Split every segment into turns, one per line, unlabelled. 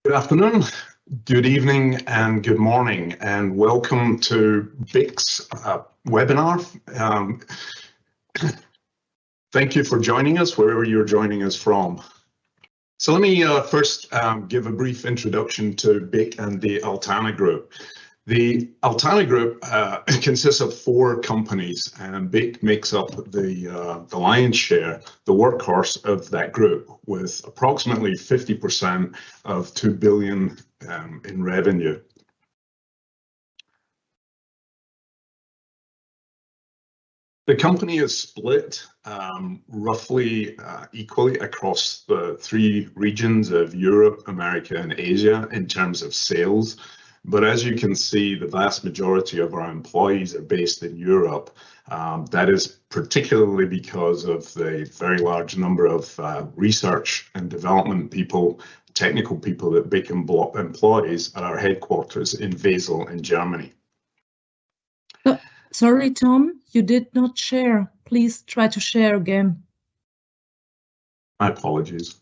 Good afternoon, good evening, and good morning, and welcome to BYK's webinar. Thank you for joining us, wherever you're joining us from. So let me first give a brief introduction to BYK and the Altana Group. The Altana Group consists of 4 companies, and BYK makes up the lion's share, the workhorse of that group, with approximately 50% of $2 billion in revenue. The company is split roughly equally across the 3 regions of Europe, America, and Asia in terms of sales. But as you can see, the vast majority of our employees are based in Europe. That is particularly because of the very large number of research and development people, technical people that BYK employs at our headquarters in Wesel in Germany.
Sorry, Tom, you did not share. Please try to share again.
My apologies.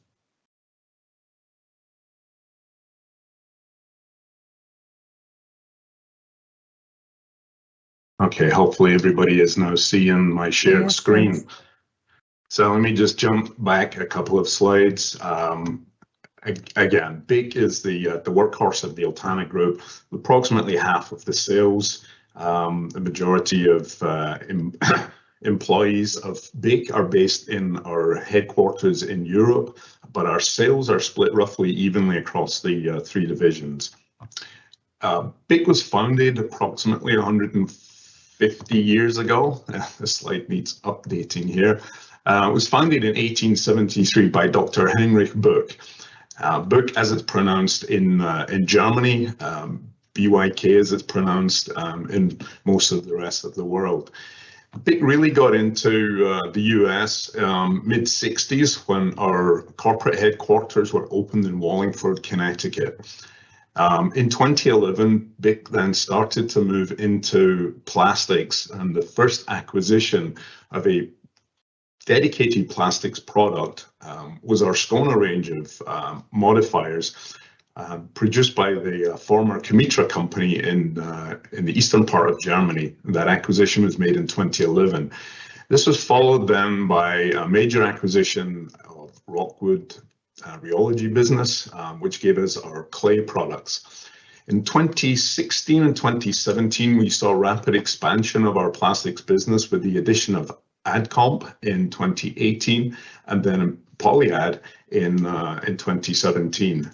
Okay, hopefully everybody is now seeing my shared screen. Yes. So let me just jump back a couple of slides. Again, BYK is the workhorse of the Altana Group. Approximately half of the sales, the majority of employees of BYK are based in our headquarters in Europe, but our sales are split roughly evenly across the 3 divisions. BYK was founded approximately 150 years ago. The slide needs updating here. It was founded in 1873 by Dr. Heinrich Buch. Buch, as it's pronounced in Germany, BYK as it's pronounced in most of the rest of the world. BYK really got into the US mid-60s when our corporate headquarters were opened in Wallingford, Connecticut. In 2011, BYK then started to move into plastics, and the first acquisition of a dedicated plastics product was our Skåne range of modifiers produced by the former Kemitra company in the eastern part of Germany. That acquisition was made in 2011. This was followed then by a major acquisition of Rockwood rheology business, which gave us our clay products. In 2016 and 2017, we saw rapid expansion of our plastics business with the addition of Adcomp in 2018 and then Polyad in 2017.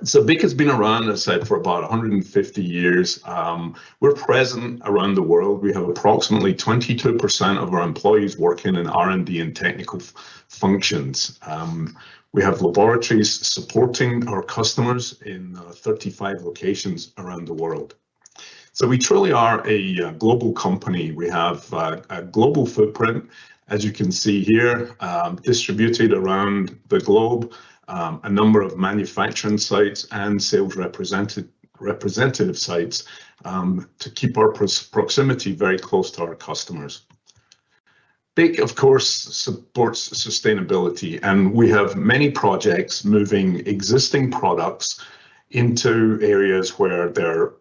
So BYK has been around, as I said, for about 150 years. We're present around the world. We have approximately 22% of our employees working in R&D and technical functions. We have laboratories supporting our customers in 35 locations around the world. So we truly are a global company. We have a global footprint, as you can see here, distributed around the globe. A number of manufacturing sites and sales representative sites to keep our proximity very close to our customers. BYK, of course, supports sustainability, and we have many projects moving existing products into areas where they're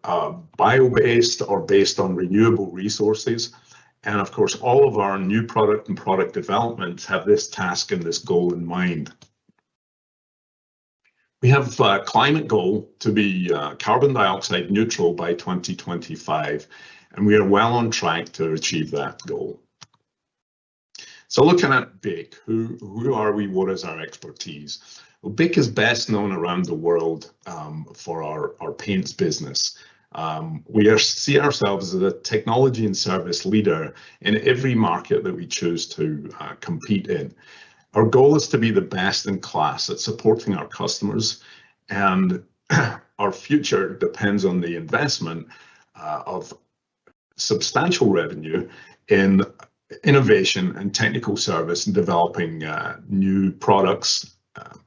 bio-based or based on renewable resources. And of course, all of our new product and product developments have this task and this goal in mind. We have a climate goal to be carbon dioxide neutral by 2025, and we are well on track to achieve that goal. So looking at BYK, who are we? What is our expertise? Well, BYK is best known around the world for our paints business. We see ourselves as a technology and service leader in every market that we choose to compete in. Our goal is to be the best in class at supporting our customers, and our future depends on the investment of substantial revenue in innovation and technical service and developing new products.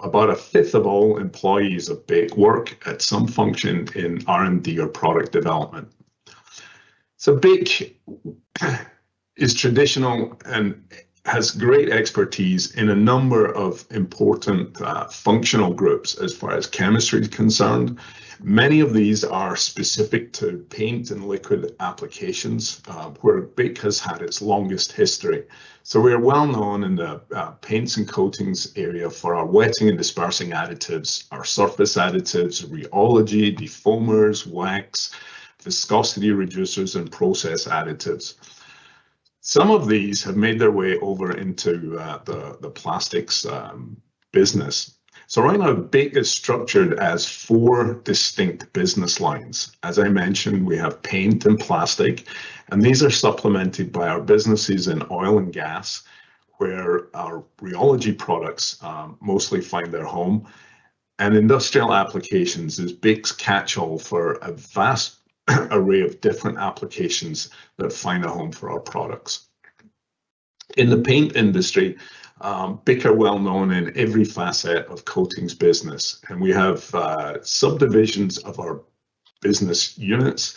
About 1/5 of all employees of BYK work at some function in R&D or product development. So BYK is traditional and has great expertise in a number of important functional groups as far as chemistry is concerned. Many of these are specific to paint and liquid applications, where BYK has had its longest history. So we are well known in the paints and coatings area for our wetting and dispersing additives, our surface additives, rheology, defoamers, wax, viscosity reducers, and process additives. Some of these have made their way over into the plastics business. So right now, BYK is structured as 4 distinct business lines. As I mentioned, we have paint and plastic, and these are supplemented by our businesses in oil and gas, where our rheology products mostly find their home. And industrial applications is BYK's catch-all for a vast array of different applications that find a home for our products. In the paint industry, BYK are well known in every facet of coatings business, and we have subdivisions of our business units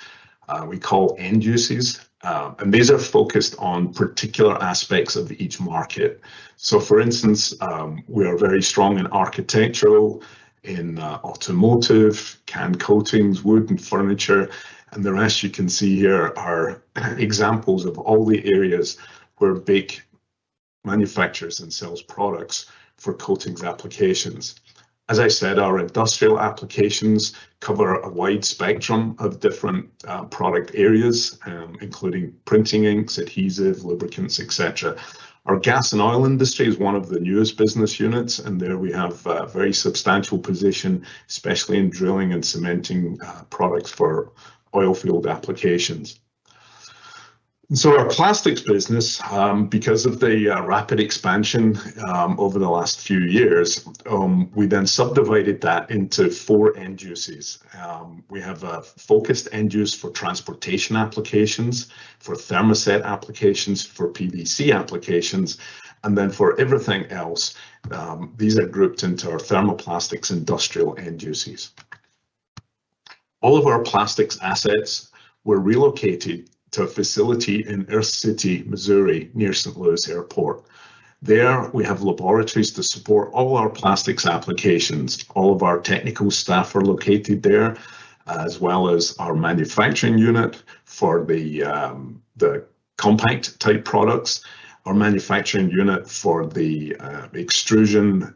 we call end uses, and these are focused on particular aspects of each market. So for instance, we are very strong in architectural, in automotive, can coatings, wood and furniture, and the rest you can see here are examples of all the areas where BYK manufactures and sells products for coatings applications. As I said, our industrial applications cover a wide spectrum of different product areas, including printing inks, adhesive, lubricants, etc. Our gas and oil industry is one of the newest business units, and there we have a very substantial position, especially in drilling and cementing products for oil field applications. And so our plastics business, because of the rapid expansion over the last few years, we then subdivided that into 4 end uses. We have a focused end use for transportation applications, for thermoset applications, for PVC applications, and then for everything else, these are grouped into our thermoplastics industrial end uses. All of our plastics assets were relocated to a facility in Earth City, Missouri, near St. Louis Airport. There, we have laboratories to support all our plastics applications. All of our technical staff are located there, as well as our manufacturing unit for the compact type products, our manufacturing unit for the extrusion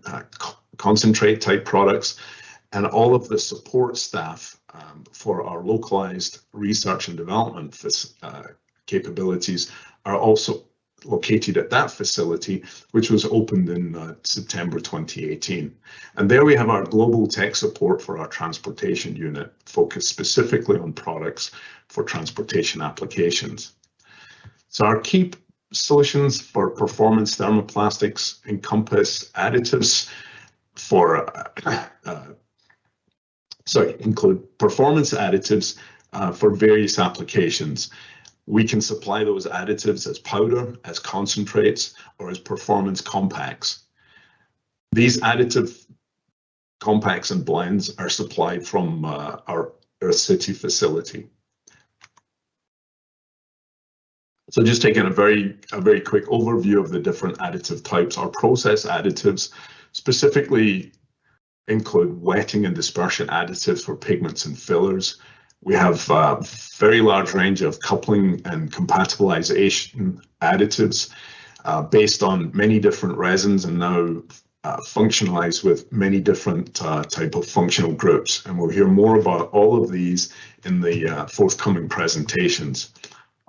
concentrate type products, and all of the support staff for our localized research and development capabilities are also located at that facility, which was opened in September 2018. And there we have our global tech support for our transportation unit, focused specifically on products for transportation applications. So our key solutions for performance thermoplastics encompass additives for include performance additives for various applications. We can supply those additives as powder, as concentrates, or as performance compacts. These additive compacts and blends are supplied from our Earth City facility. So just taking a very quick overview of the different additive types. Our process additives specifically include wetting and dispersion additives for pigments and fillers. We have a very large range of coupling and compatibilization additives based on many different resins and now functionalized with many different type of functional groups. And we'll hear more about all of these in the forthcoming presentations.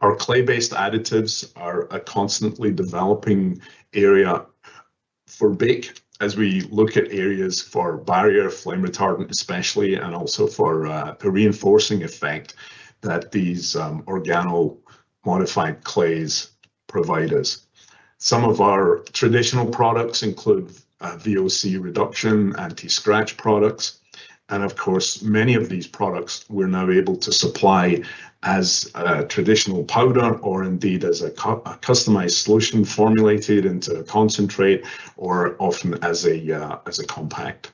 Our clay-based additives are a constantly developing area for BYK as we look at areas for barrier, flame retardant especially, and also for the reinforcing effect that these organo-modified clays provide us. Some of our traditional products include VOC reduction, anti-scratch products, and of course, many of these products we're now able to supply as a traditional powder or indeed as a customized solution formulated into a concentrate or often as a compact.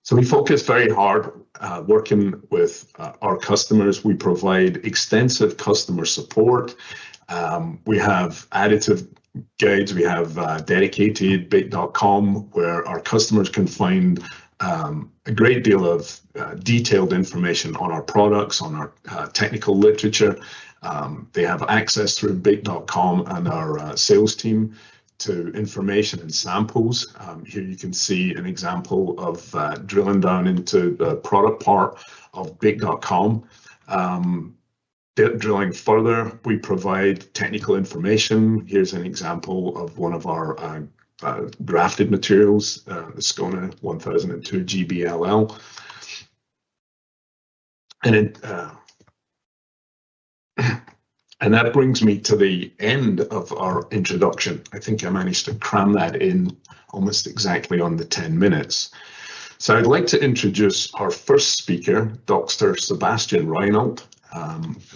So we focus very hard working with our customers. We provide extensive customer support. We have additive guides. We have dedicated BYK.com, where our customers can find a great deal of detailed information on our products, on our technical literature. They have access through BYK.com and our sales team to information and samples. Here you can see an example of drilling down into the product part of BYK.com. Drilling further, we provide technical information. Here's an example of one of our grafted materials, the Skona 1002 GBLL. And that brings me to the end of our introduction. I think I managed to cram that in almost exactly on the 10 minutes. So I'd like to introduce our first speaker, Dr. Sebastian Reinhold.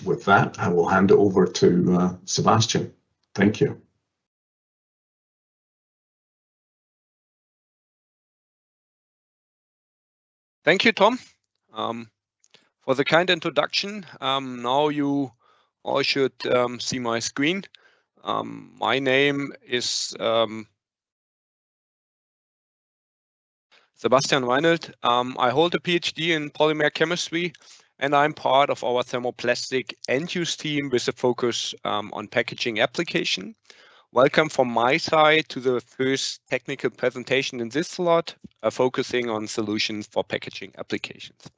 With that, I will hand it over to Sebastian. Thank you.
Thank you, Tom, for the kind introduction. Now you all should see my screen. My name is Sebastian Reinhold. I hold a PhD in polymer chemistry, and I'm part of our thermoplastic end-use team with a focus on packaging application. Welcome from my side to the first technical presentation in this slot, focusing on solutions for packaging applications.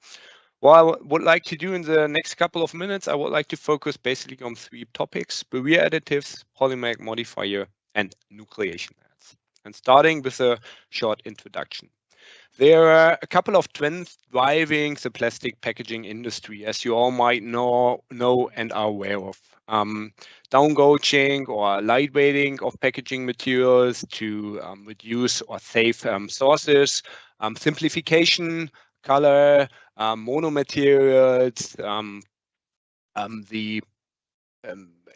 What I would like to do in the next couple of minutes, I would like to focus basically on 3 topics: barrier additives, polymeric modifier, and nucleation aids. And starting with a short introduction. There are a couple of trends driving the plastic packaging industry, as you all might know and are aware of. Downgauging or lightweighting of packaging materials to reduce or save sources, simplification, color, monomaterials, the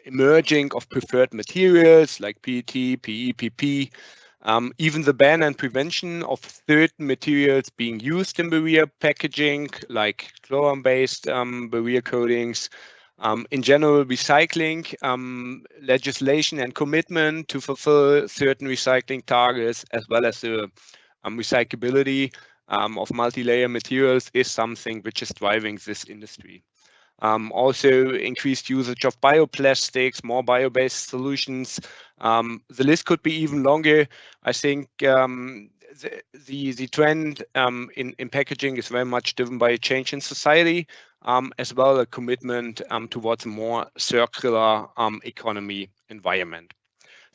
emerging of preferred materials like PET, PE, PP, even the ban and prevention of certain materials being used in barrier packaging, like chlorine-based barrier coatings. In general, recycling legislation and commitment to fulfill certain recycling targets, as well as the recyclability of multi-layer materials, is something which is driving this industry. Also increased usage of bioplastics, more bio-based solutions. The list could be even longer. I think the trend in packaging is very much driven by a change in society, as well as a commitment towards a more circular economy environment.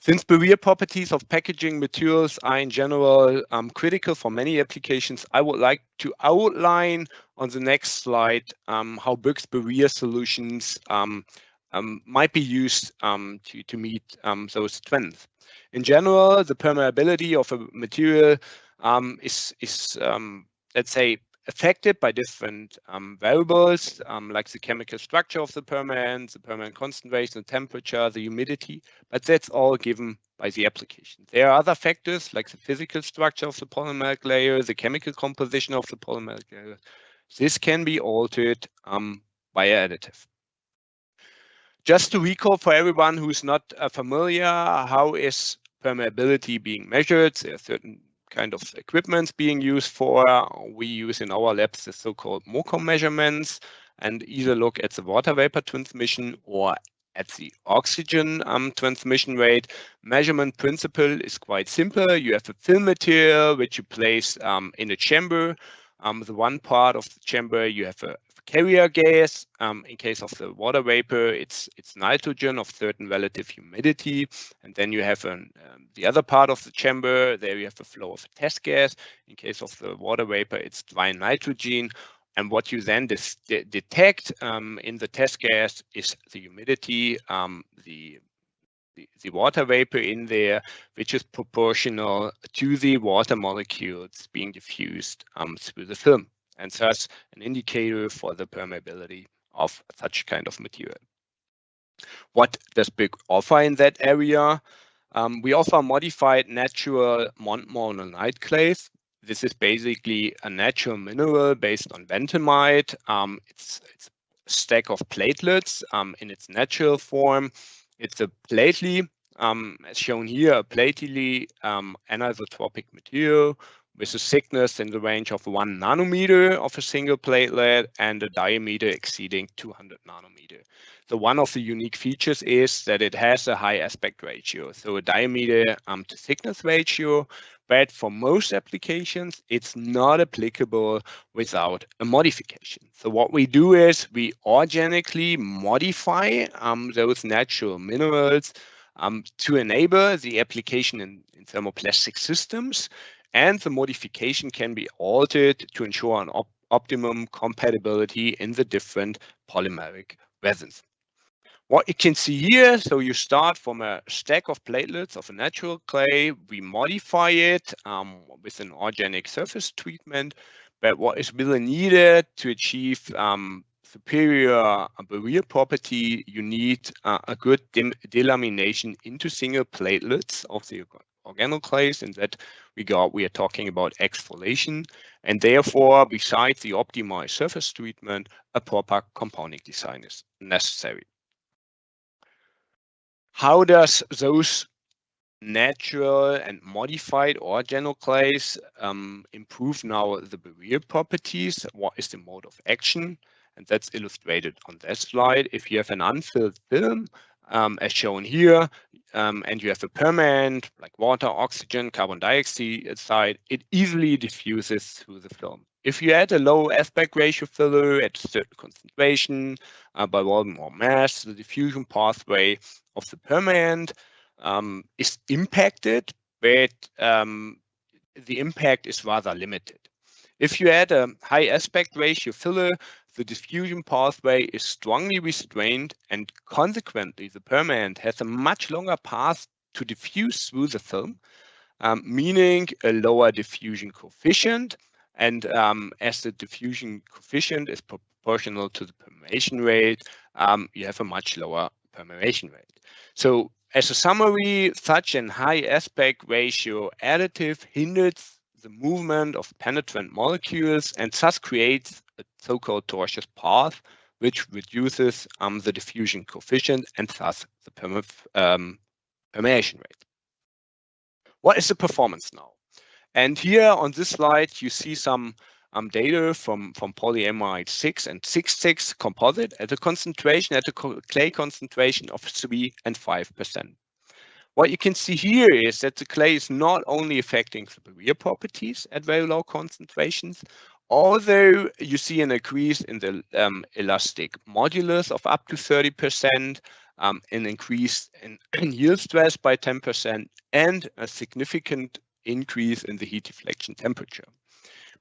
Since barrier properties of packaging materials are in general critical for many applications, I would like to outline on the next slide how BYK's barrier solutions might be used to meet those trends. In general, the permeability of a material is let's say, affected by different variables, like the chemical structure of the permanent, the permanent concentration, the temperature, the humidity, but that's all given by the application. There are other factors like the physical structure of the polymeric layer, the chemical composition of the polymeric layer. This can be altered by an additive. Just to recall for everyone who's not familiar, how is permeability being measured? There are certain kind of equipments being used for. We use in our labs the so-called MOCOM measurements, and either look at the water vapor transmission or at the oxygen transmission rate. Measurement principle is quite simple. You have a film material which you place in a chamber. The one part of the chamber you have a carrier gas. In case of the water vapor, it's nitrogen of certain relative humidity, and then you have the other part of the chamber. There you have a flow of a test gas. In case of the water vapor, it's dry nitrogen, and what you then detect in the test gas is the humidity, the water vapor in there, which is proportional to the water molecules being diffused through the film, and thus an indicator for the permeability of such kind of material. What does BYK offer in that area? We offer modified natural montmorillonite clays. This is basically a natural mineral based on bentonite. It's a stack of platelets in its natural form. It's a plately as shown here, a plately anisotropic material with a thickness in the range of 1 nanometer of a single platelet and a diameter exceeding 200 nanometer. So one of the unique features is that it has a high aspect ratio, so a diameter to thickness ratio, but for most applications, it's not applicable without a modification. So what we do is we organically modify those natural minerals to enable the application in thermoplastic systems, and the modification can be altered to ensure an optimum compatibility in the different polymeric resins. What you can see here, so you start from a stack of platelets of a natural clay, we modify it with an organic surface treatment, but what is really needed to achieve superior barrier property, you need a good delamination into single platelets of the organoclays. In that regard, we are talking about exfoliation, and therefore, besides the optimized surface treatment, a proper compounding design is necessary. How does those natural and modified organoclays improve now the barrier properties? What is the mode of action? And that's illustrated on that slide. If you have an unfilled film, as shown here, and you have a permeant like water, oxygen, carbon dioxide, it easily diffuses through the film. If you add a low aspect ratio filler at a certain concentration, by volume or mass, the diffusion pathway of the permeant is impacted, but the impact is rather limited. If you add a high aspect ratio filler, the diffusion pathway is strongly restrained, and consequently, the permeant has a much longer path to diffuse through the film, meaning a lower diffusion coefficient. And as the diffusion coefficient is proportional to the permeation rate, you have a much lower permeation rate. So as a summary, such an high aspect ratio additive hinders the movement of penetrant molecules and thus creates a so-called tortuous path, which reduces the diffusion coefficient and thus the permeation rate. What is the performance now? And here on this slide, you see some data from polyamide 6 and 6,6 composite at a concentration, at a clay concentration of 3 and 5%. What you can see here is that the clay is not only affecting the barrier properties at very low concentrations, although you see an increase in the elastic modulus of up to 30%, an increase in yield stress by 10%, and a significant increase in the heat deflection temperature.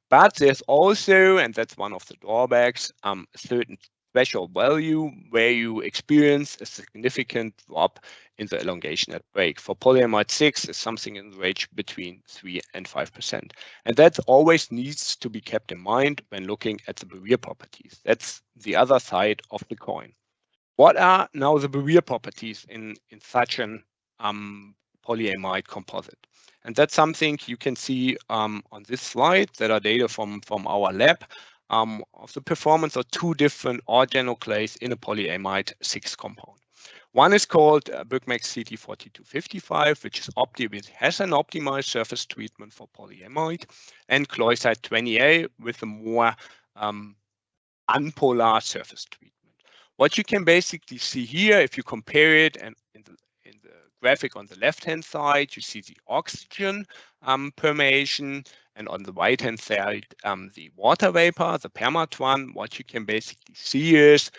But there's also, and that's one of the drawbacks, a certain threshold value where you experience a significant drop in the elongation at break. For polyamide 6, it's something in the range between 3 and 5%. And that always needs to be kept in mind when looking at the barrier properties. That's the other side of the coin. What are now the barrier properties in such an polyamide composite? And that's something you can see on this slide. That are data from our lab of the performance of 2 different organoclays in a polyamide 6 compound. One is called BYK CT4255, which has an optimized surface treatment for polyamide, and Cloysite 20A with a more unpolar surface treatment. What you can basically see here, if you compare it, and in the graphic on the left-hand side, you see the oxygen permeation, and on the right-hand side, the water vapor, the permatron. What you can basically see is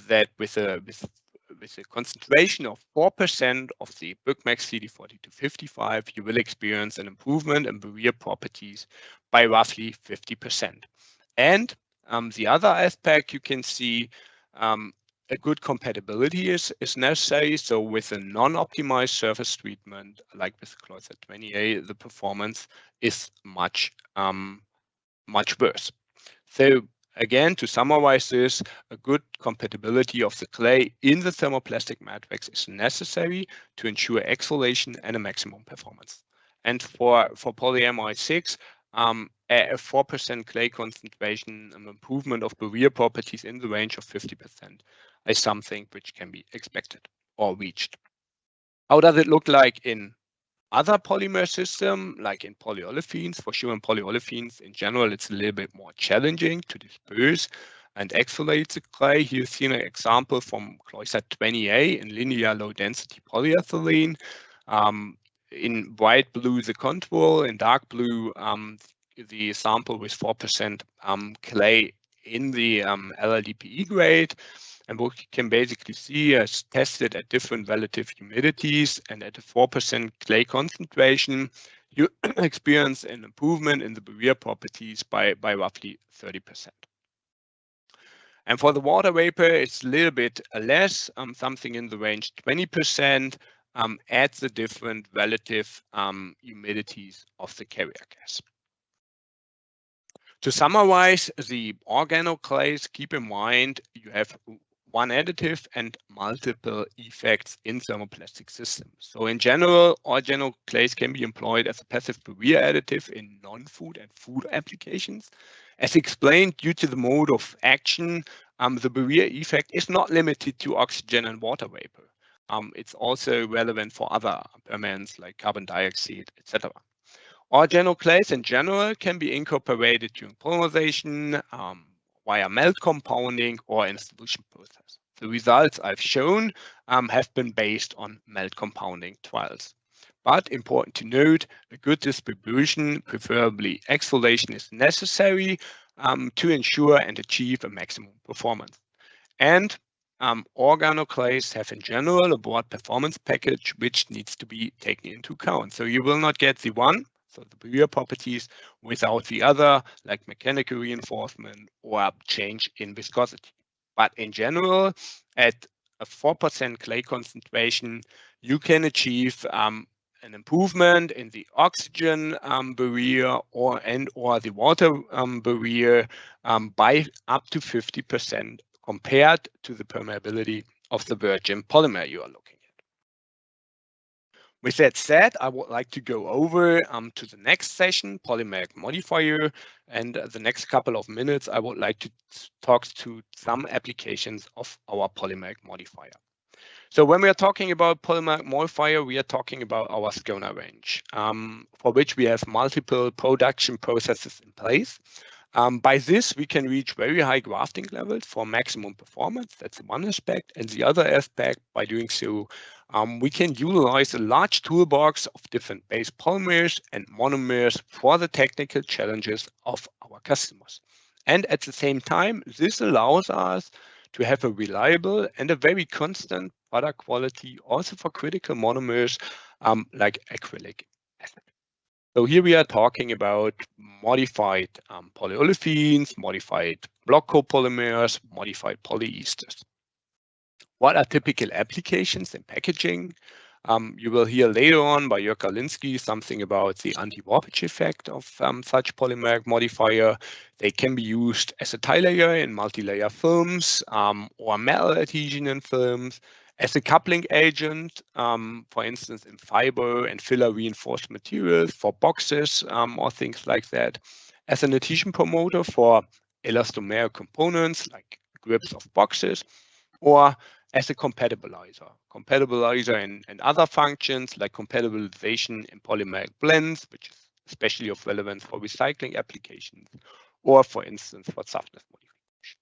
that with a concentration of 4% of the BYK CD4255, you will experience an improvement in barrier properties by roughly 50%. And the other aspect you can see, a good compatibility is necessary. So with a non-optimized surface treatment, like with Cloysite 20A, the performance is much worse. So again, to summarize this, a good compatibility of the clay in the thermoplastic matrix is necessary to ensure exfoliation and a maximum performance. And for polyamide 6, a 4% clay concentration, an improvement of barrier properties in the range of 50% is something which can be expected or reached. How does it look like in other polymer system, like in polyolefins? For sure, in polyolefins in general, it's a little bit more challenging to disperse and exfoliate the clay. Here you see an example from Cloister 20A in linear low density polyethylene. In bright blue, the contour, in dark blue, the sample with 4% clay in the LLDPE grade. And what you can basically see is tested at different relative humidities and at a 4% clay concentration, you experience an improvement in the barrier properties by roughly 30%. And for the water vapor, it's a little bit less, something in the range 20% at the different relative humidities of the carrier gas. To summarize the organoclays, keep in mind you have one additive and multiple effects in thermoplastic systems. So in general, organoclays can be employed as a passive barrier additive in non-food and food applications. As explained, due to the mode of action, the barrier effect is not limited to oxygen and water vapor. It's also relevant for other permeants like carbon dioxide, etc. Organoclays in general can be incorporated during polymerization, via melt compounding, or in a solution process. The results I've shown have been based on melt compounding trials. But important to note, a good distribution, preferably exfoliation, is necessary to ensure and achieve a maximum performance. And organoclays have in general a broad performance package which needs to be taken into account. So you will not get the one, so the barrier properties, without the other, like mechanical reinforcement or change in viscosity. But in general, at a 4% clay concentration, you can achieve an improvement in the oxygen barrier or the water barrier by up to 50% compared to the permeability of the virgin polymer you are looking at. With that said, I would like to go over to the next session, polymeric modifier, and the next couple of minutes I would like to talk to some applications of our polymeric modifier. So when we are talking about polymeric modifier, we are talking about our Skona range, for which we have multiple production processes in place. By this, we can reach very high grafting levels for maximum performance. That's one aspect. And the other aspect, by doing so, we can utilize a large toolbox of different base polymers and monomers for the technical challenges of our customers. And at the same time, this allows us to have a reliable and a very constant product quality also for critical monomers like acrylic acid. So here we are talking about modified polyolefins, modified block copolymers, modified polyesters. What are typical applications in packaging? You will hear later on by Jörg Karlinski something about the anti-warpage effect of such polymeric modifier. They can be used as a tie layer in multi-layer films or metal adhesion in films, as a coupling agent, for instance, in fiber and filler reinforced materials for boxes or things like that, as an adhesion promoter for elastomeric components like grips of boxes, or as a compatibilizer in other functions like compatibilization in polymeric blends, which is especially of relevance for recycling applications, or for instance for softness modification.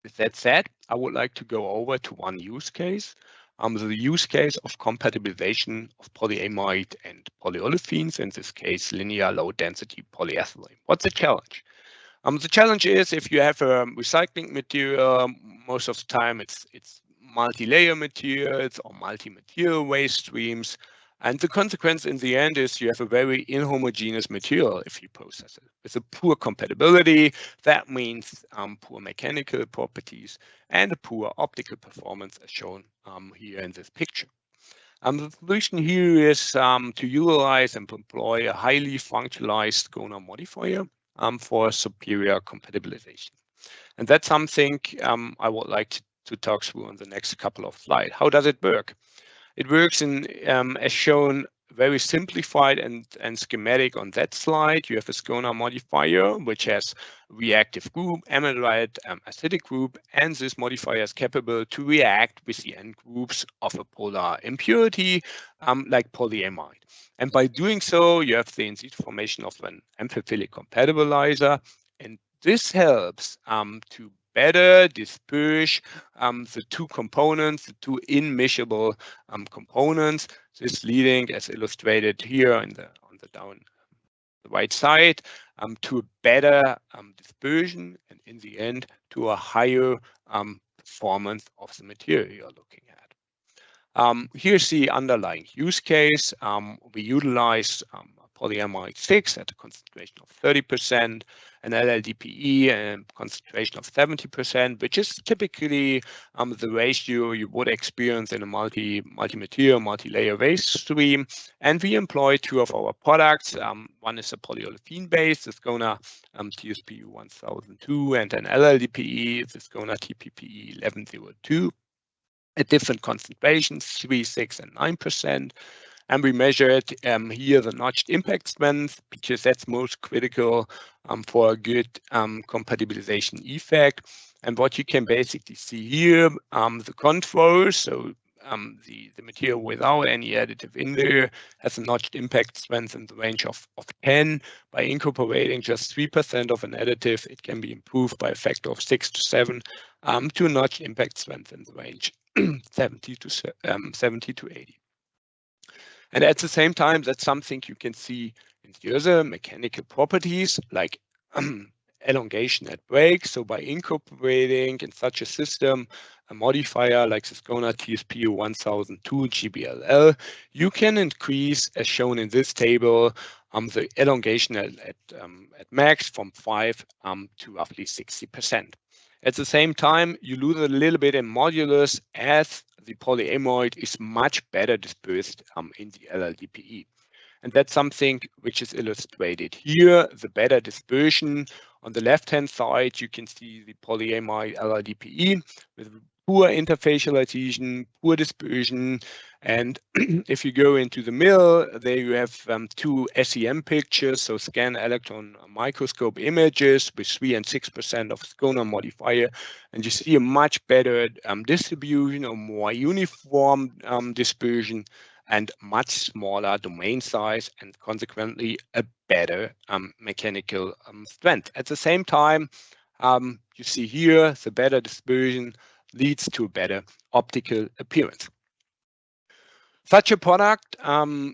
With that said, I would like to go over to one use case, the use case of compatibilization of polyamide and polyolefins, in this case linear low density polyethylene. What's the challenge? The challenge is if you have a recycling material, most of the time it's multi-layer materials or multi-material waste streams. And the consequence in the end is you have a very inhomogeneous material if you process it. With a poor compatibility, that means poor mechanical properties and a poor optical performance as shown here in this picture. The solution here is to utilize and employ a highly functionalized Skona modifier for superior compatibilization. And that's something I would like to talk through on the next couple of slides. How does it work? It works in, as shown very simplified and schematic on that slide. You have a Skona modifier, which has reactive group, amide, acidic group, and this modifier is capable to react with the end groups of a polar impurity, like polyamide. And by doing so, you have the in situ formation of an amphiphilic compatibilizer, and this helps to better disperse the two components, the two immiscible components. This leading, as illustrated here on the down the right side, to a better dispersion, and in the end to a higher performance of the material you're looking at. Here's the underlying use case. We utilize polyamide 6 at a concentration of 30%, an LLDPE and concentration of 70%, which is typically the ratio you would experience in a multi-material, multi-layer waste stream. And we employ two of our products. One is a polyolefin base, the Skona TSPU 1002, and an LLDPE, the Skona TPPE 1102. At different concentrations, 3, 6, and 9%. And we measured here the notched impact strength, because that's most critical for a good compatibilization effect. And what you can basically see here, the controls, so the material without any additive in there has a notched impact strength in the range of 10. By incorporating just 3% of an additive, it can be improved by a factor of 6 to 7 to a notched impact strength in the range 70 to 80. And at the same time, that's something you can see in the other mechanical properties, like elongation at break. So by incorporating in such a system a modifier like the Skona TSPU 1002 GBLL, you can increase, as shown in this table, the elongation at max from 5 to roughly 60%. At the same time, you lose a little bit in modulus as the polyamide is much better dispersed in the LLDPE. And that's something which is illustrated here, the better dispersion. On the left-hand side, you can see the polyamide LLDPE with poor interfacial adhesion, poor dispersion. And if you go into the middle, there you have two SEM pictures, so scan electron microscope images with 3 and 6% of Skona modifier. And you see a much better distribution, or more uniform dispersion, and much smaller domain size, and consequently a better mechanical strength. At the same time, you see here the better dispersion leads to a better optical appearance. Such a product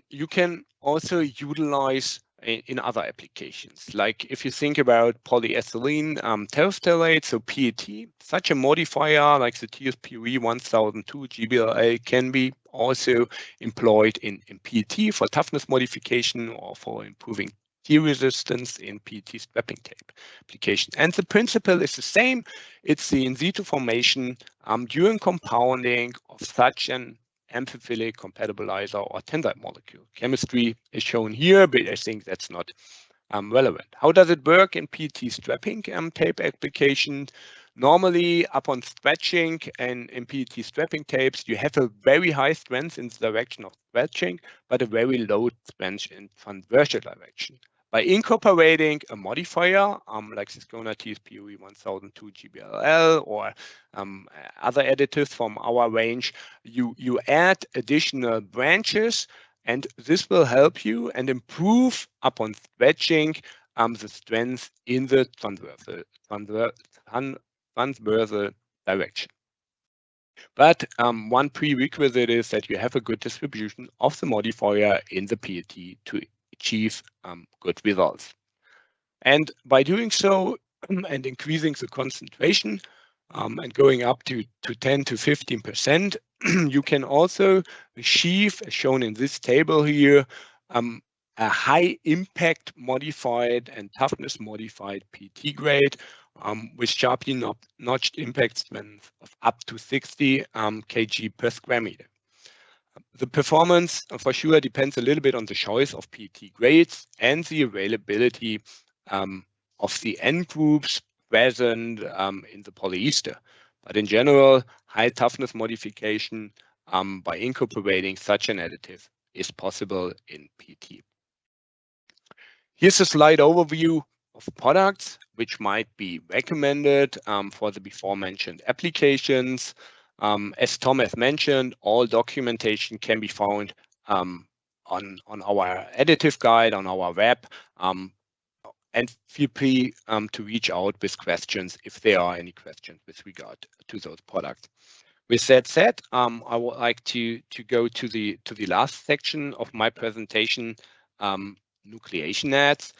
you can also utilize in other applications. Like if you think about polyethylene terephthalate, so PET, such a modifier like the TSPU 1002 GBLA can be also employed in PET for toughness modification or for improving tear resistance in PET strapping tape application. And the principle is the same. It's the in situ formation during compounding of such an amphiphilic compatibilizer or tensile molecule. Chemistry is shown here, but I think that's not relevant. How does it work in PET strapping tape application? Normally, upon stretching and in PET strapping tapes, you have a very high strength in the direction of stretching, but a very low strength in transversal direction. By incorporating a modifier like the Skona TSPU 1002 GBLL or other additives from our range, you add additional branches, and this will help you and improve upon stretching the strength in the transversal direction. But one prerequisite is that you have a good distribution of the modifier in the PET to achieve good results. And by doing so and increasing the concentration and going up to 10 to 15%, you can also achieve, as shown in this table here, a high impact modified and toughness modified PET grade with sharply notched impact strength of up to 60 kg per square meter. The performance for sure depends a little bit on the choice of PET grades and the availability of the end groups present in the polyester. But in general, high toughness modification by incorporating such an additive is possible in PET. Here's a slide overview of products which might be recommended for the before mentioned applications. As Thomas mentioned, all documentation can be found on our additive guide on our web. And feel free to reach out with questions if there are any questions with regard to those products. With that said, I would like to go to the last section of my presentation, nucleation aids.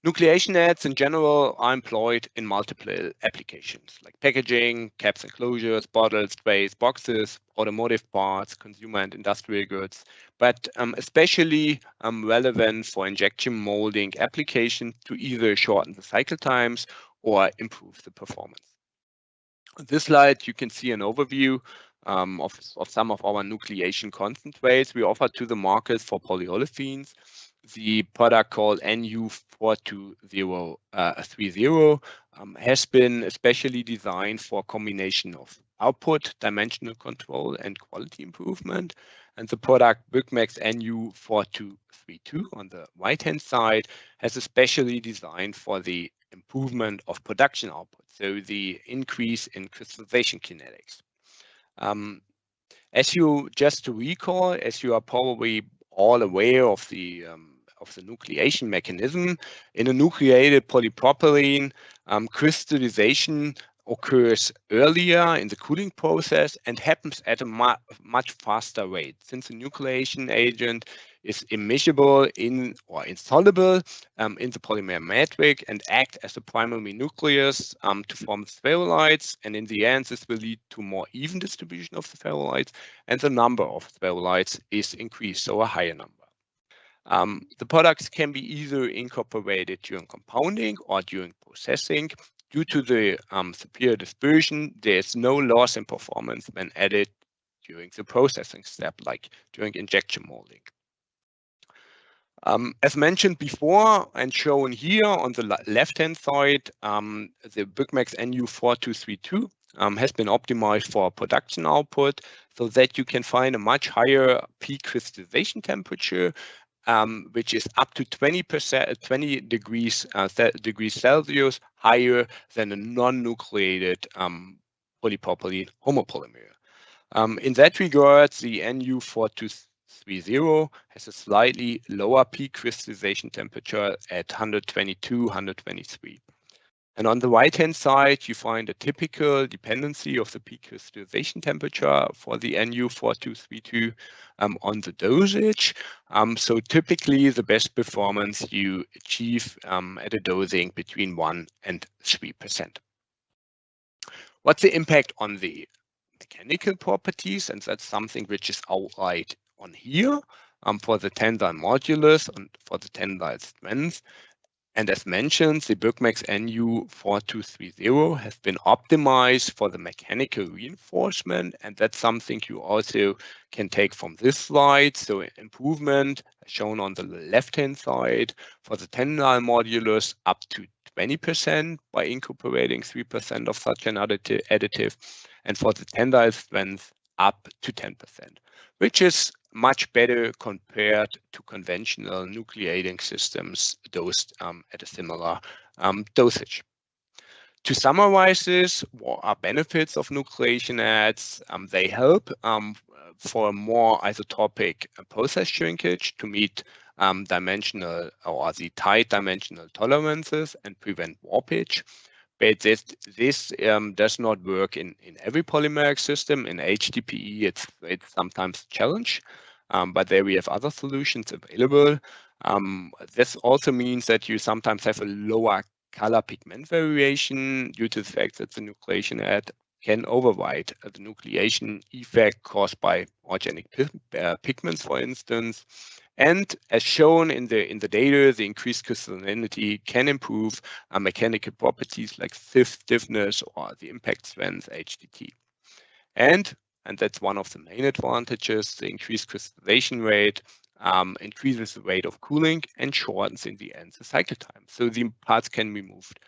Nucleation aids in general are employed in multiple applications like packaging, caps and closures, bottles, trays, boxes, automotive parts, consumer and industrial goods, but especially relevant for injection molding applications to either shorten the cycle times or improve the performance. On this slide, you can see an overview of some of our nucleation concentrates we offer to the market for polyolefins. The product called NU42030 has been especially designed for a combination of output, dimensional control, and quality improvement. And the product BYK NU4232 on the right-hand side has especially designed for the improvement of production output, so the increase in crystallization kinetics. As you are probably all aware of the nucleation mechanism, in a nucleated polypropylene, crystallization occurs earlier in the cooling process and happens at a much faster rate, since the nucleation agent is immiscible or insoluble in the polymer matrix and act as a primary nucleus to form spherulites. And in the end, this will lead to more even distribution of the spherulites, and the number of spherulites is increased, so a higher number. The products can be either incorporated during compounding or during processing. Due to the superior dispersion, there is no loss in performance when added during the processing step, like during injection molding. As mentioned before and shown here on the left-hand side, the BYK NU4232 has been optimized for production output so that you can find a much higher peak crystallization temperature, which is up to 20 degrees Celsius higher than a non-nucleated polypropylene homopolymer. In that regard, the NU4230 has a slightly lower peak crystallization temperature at 122, 123. And on the right-hand side, you find a typical dependency of the peak crystallization temperature for the NU4232 on the dosage. So typically, the best performance you achieve at a dosing between 1 and 3%. What's the impact on the mechanical properties? And that's something which is outlined on here for the tensile modulus and for the tensile strength. And as mentioned, the BYK NU4230 has been optimized for the mechanical reinforcement, and that's something you also can take from this slide. So improvement shown on the left-hand side for the tensile modulus up to 20% by incorporating 3% of such an additive, and for the tensile strength up to 10%, which is much better compared to conventional nucleating systems dosed at a similar dosage. To summarize this, what are benefits of nucleation aids? They help for more isotopic process shrinkage to meet dimensional or the tight dimensional tolerances and prevent warpage. But this does not work in every polymeric system. In HDPE, it's sometimes a challenge, but there we have other solutions available. This also means that you sometimes have a lower color pigment variation due to the fact that the nucleation aid can override the nucleation effect caused by organic pigments, for instance. And as shown in the data, the increased crystallinity can improve mechanical properties like stiffness or the impact strength, HDT. And that's one of the main advantages, the increased crystallization rate increases the rate of cooling and shortens in the end the cycle time. So the parts can be moved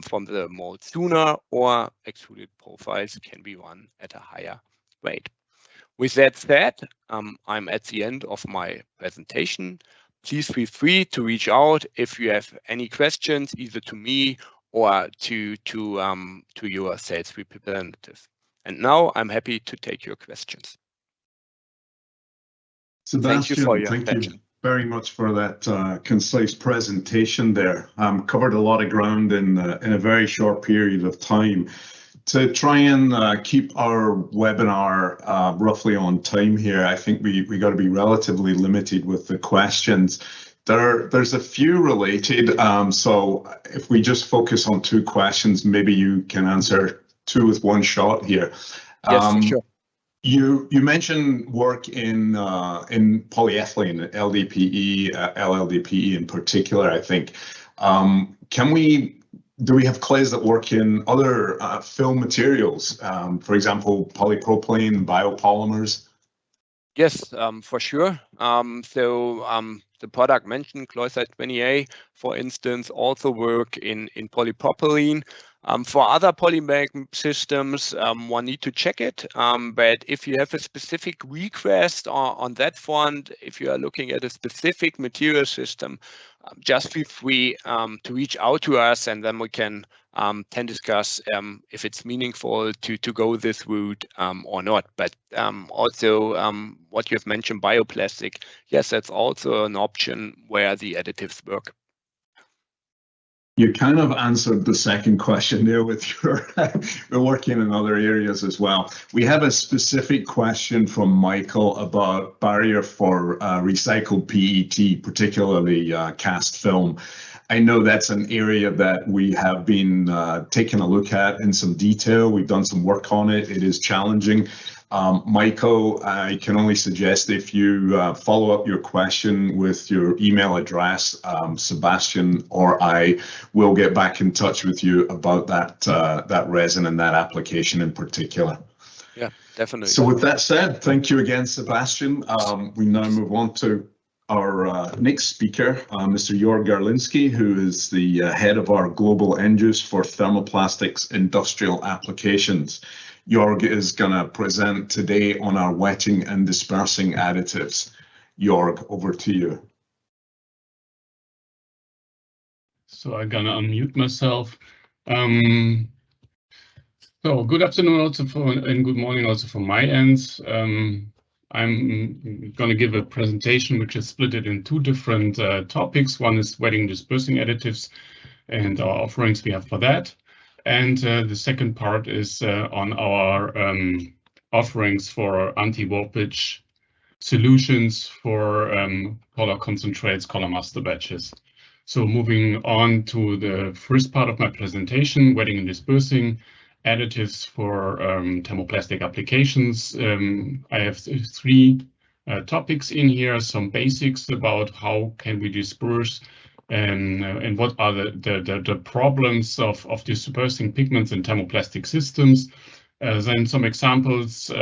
from the mold sooner, or extruded profiles can be run at a higher rate. With that said, I'm at the end of my presentation. Please feel free to reach out if you have any questions, either to me or to your sales representative. And now I'm happy to take your questions.
Sebastian, thank you very much for that concise presentation there. Covered a lot of ground in a very short period of time. To try and keep our webinar roughly on time here, I think we got to be relatively limited with the questions. There's a few related, so if we just focus on 2 questions, maybe you can answer 2 with one shot here.
Yes, for sure.
You mentioned work in polyethylene, LDPE, LLDPE in particular, I think. Do we have clays that work in other film materials, for example, polypropylene, biopolymers?
Yes, for sure. The product mentioned, Cloyside 20A, for instance, also work in polypropylene. For other polymer systems, one need to check it. But if you have a specific request on that front, if you are looking at a specific material system, just feel free to reach out to us, and then we can discuss if it's meaningful to go this route or not. But also what you've mentioned, bioplastic, yes, that's also an option where the additives work.
You kind of answered the second question there with your we're working in other areas as well. We have a specific question from Michael about barrier for recycled PET, particularly cast film. I know that's an area that we have been taking a look at in some detail. We've done some work on it. It is challenging. Michael, I can only suggest if you follow up your question with your email address, Sebastian or I will get back in touch with you about that resin and that application in particular.
Yeah, definitely.
So with that said, thank you again, Sebastian. We now move on to our next speaker, Mr. Jörg Garlinski, who is the head of our global end use for thermoplastics industrial applications. Jörg is going to present today on our wetting and dispersing additives. Jörg, over to you.
So I'm going to unmute myself. So good afternoon also and good morning also from my end. I'm going to give a presentation which is split in 2 different topics. One is wetting dispersing additives and our offerings we have for that. And the second part is on our offerings for anti-warpage solutions for color concentrates, color master batches. So moving on to the first part of my presentation, wetting and dispersing additives for thermoplastic applications. I have 3 topics in here, some basics about how can we disperse and what are the problems of dispersing pigments in thermoplastic systems. Then some examples,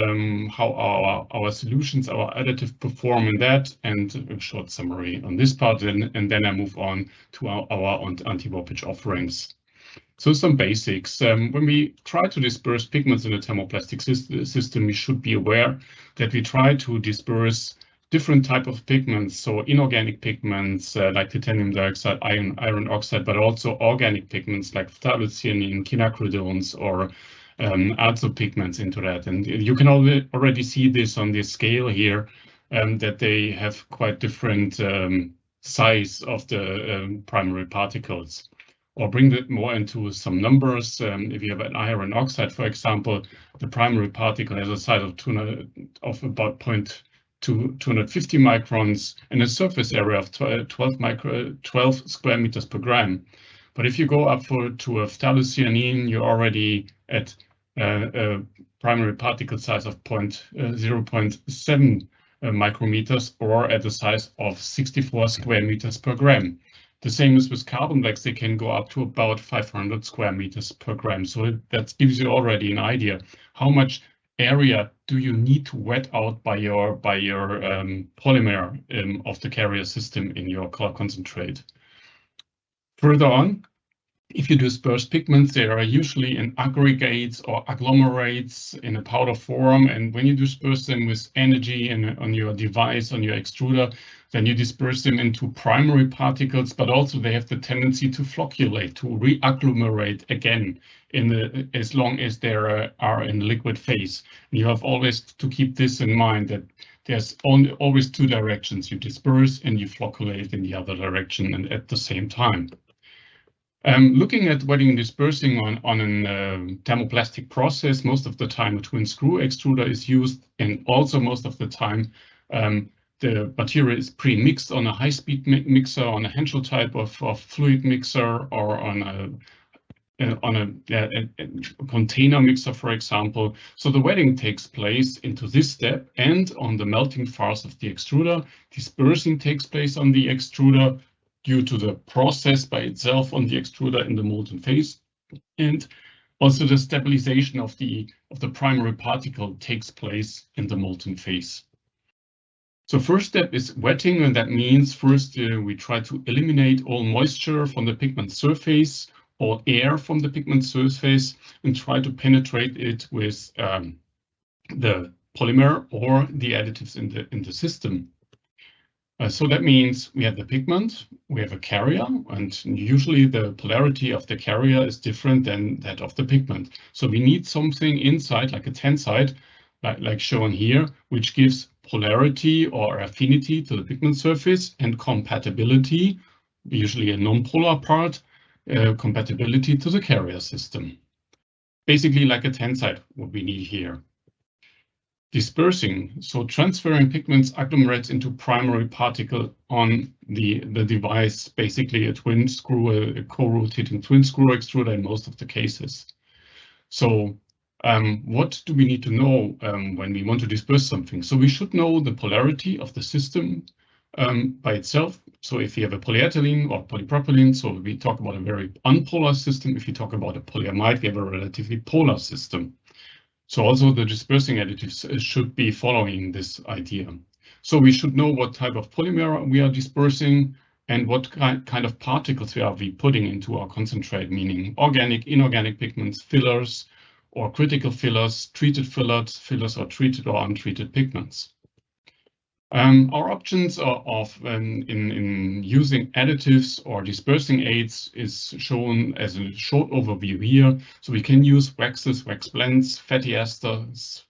how our solutions, our additive perform in that, and a short summary on this part, and then I move on to our anti-warpage offerings. So some basics. When we try to disperse pigments in a thermoplastic system, we should be aware that we try to disperse different type of pigments, so inorganic pigments like titanium dioxide, iron oxide, but also organic pigments like phthalocyanine, quinacridones, or azo pigments into that. And you can already see this on this scale here, that they have quite different size of the primary particles. Or bring that more into some numbers. If you have an iron oxide, for example, the primary particle has a size of about 250 microns and a surface area of 12 square meters per gram. But if you go up to a phthalocyanine, you're already at a primary particle size of 0.7 micrometers, or at a size of 64 square meters per gram. The same is with carbon blacks, they can go up to about 500 square meters per gram. So that gives you already an idea how much area do you need to wet out by your polymer of the carrier system in your color concentrate. Further on, if you disperse pigments, they are usually in aggregates or agglomerates in a powder form. And when you disperse them with energy and on your device, on your extruder, then you disperse them into primary particles, but also they have the tendency to flocculate, to re-agglomerate again as long as they are in liquid phase. And you have always to keep this in mind, that there's always two directions. You disperse and you flocculate in the other direction and at the same time. Looking at wetting and dispersing on a thermoplastic process, most of the time a twin screw extruder is used, and also most of the time the material is pre-mixed on a high-speed mixer, on a Henschel type of fluid mixer, or on a container mixer, for example. So the wetting takes place into this step, and on the melting phase of the extruder, dispersing takes place on the extruder due to the process by itself on the extruder in the molten phase, and also the stabilization of the primary particle takes place in the molten phase. So first step is wetting, and that means first we try to eliminate all moisture from the pigment surface, all air from the pigment surface, and try to penetrate it with the polymer or the additives in the system. So that means we have the pigment, we have a carrier, and usually the polarity of the carrier is different than that of the pigment. So we need something inside, like a tenside, like shown here, which gives polarity or affinity to the pigment surface and compatibility, usually a non-polar part, compatibility to the carrier system. Basically like a tenside, what we need here. Dispersing, so transferring pigments agglomerates into primary particle on the device, basically a twin screw, a co-rotating twin screw extruder in most of the cases. So what do we need to know when we want to disperse something? So we should know the polarity of the system by itself. So if you have a polyethylene or polypropylene, so we talk about a very unpolar system. If you talk about a polyamide, we have a relatively polar system. So also the dispersing additives should be following this idea. So we should know what type of polymer we are dispersing and what kind of particles we are putting into our concentrate, meaning organic, inorganic pigments, fillers, or critical fillers, treated fillers or treated or untreated pigments. Our options in using additives or dispersing aids is shown as a short overview here. So we can use waxes, wax blends, fatty esters,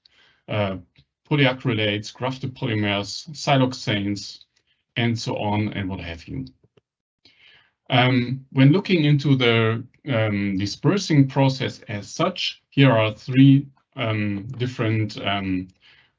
polyacrylates, grafted polymers, siloxanes, and so on, and what have you. When looking into the dispersing process as such, here are three different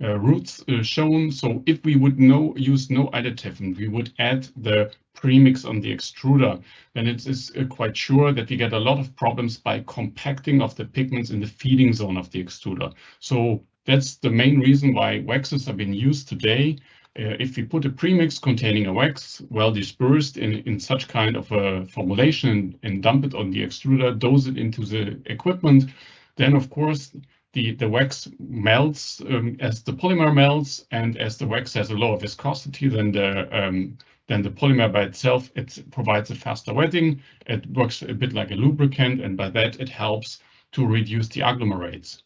routes shown. So if we would use no additive and we would add the premix on the extruder, then it is quite sure that we get a lot of problems by compacting of the pigments in the feeding zone of the extruder. So that's the main reason why waxes are being used today. If we put a premix containing a wax well dispersed in such kind of a formulation and dump it on the extruder, dose it into the equipment, then of course the wax melts as the polymer melts, and as the wax has a lower viscosity than the polymer by itself, it provides a faster wetting. It works a bit like a lubricant, and by that it helps to reduce the agglomerates.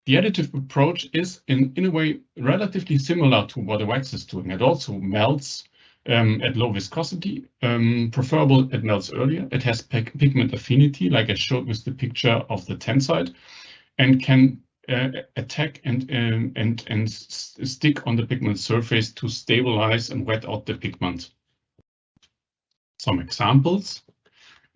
The additive approach is in a way relatively similar to what a wax is doing. It also melts at low viscosity, preferable it melts earlier. It has pigment affinity, like I showed with the picture of the tenside, and can attack and stick on the pigment surface to stabilize and wet out the pigment. Some examples.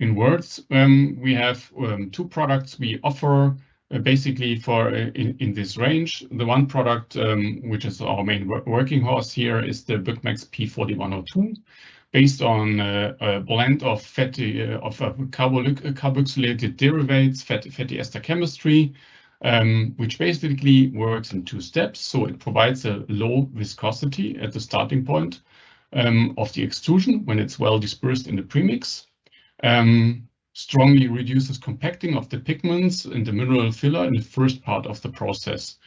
In words, we have two products we offer basically for in this range. The one product, which is our main working horse here, is the BYK P4102, based on a blend of carboxylated derivatives, fatty ester chemistry, which basically works in two steps. So it provides a low viscosity at the starting point of the extrusion when it's well dispersed in the premix. Strongly reduces compacting of the pigments in the mineral filler in the first part of the process.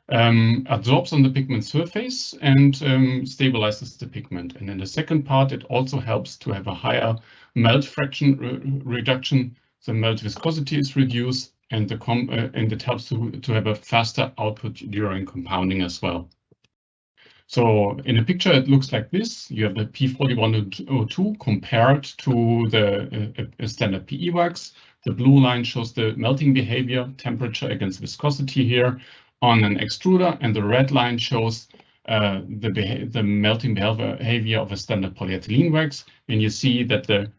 Absorbs on the pigment surface and stabilizes the pigment. And in the second part, it also helps to have a higher melt fraction reduction the melt viscosity is reduced, and it helps to have a faster output during compounding as well. So in a picture, it looks like this. You have the P4102 compared to the standard PE wax. The blue line shows the melting behavior, temperature against viscosity here on an extruder, and the red line shows the melting behavior of a standard polyethylene wax. And you see that the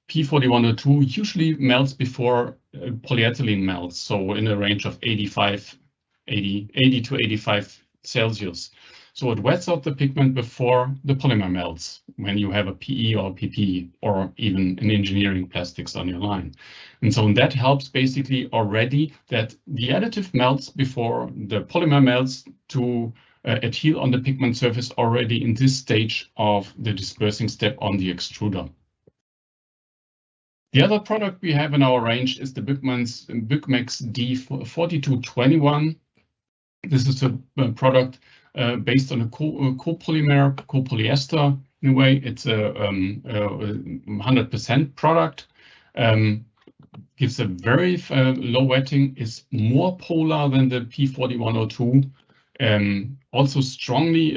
P4102 usually melts before polyethylene melts, so in a range of 80 to 85 Celsius. So it wets out the pigment before the polymer melts when you have a PE or PP or even an engineering plastics on your line. And so that helps basically already that the additive melts before the polymer melts to adhere on the pigment surface already in this stage of the dispersing step on the extruder. The other product we have in our range is the BYK D4221. This is a product based on a copolymer, copolyester in a way. It's a 100% product. Gives a very low wetting, is more polar than the P4102. Also strongly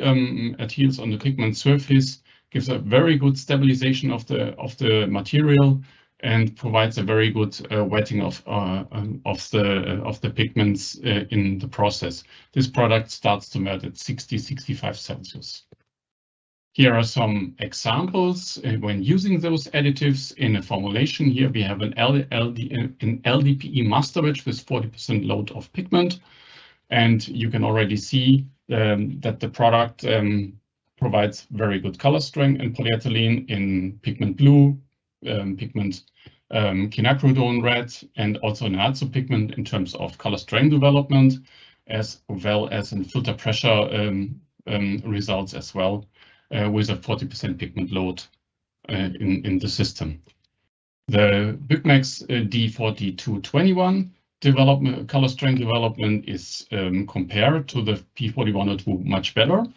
adheres on the pigment surface, gives a very good stabilization of the material, and provides a very good wetting of the pigments in the process. This product starts to melt at 60-65 Celsius. Here are some examples when using those additives in a formulation. Here we have an LDPE master batch with 40% load of pigment, and you can already see that the product provides very good color strength in polyethylene in pigment blue, pigment quinacridone red, and also in azo pigment in terms of color strength development, as well as in filter pressure results as well, with a 40% pigment load in the system. The BYK D4221 color strength development is compared to the P4102 much better.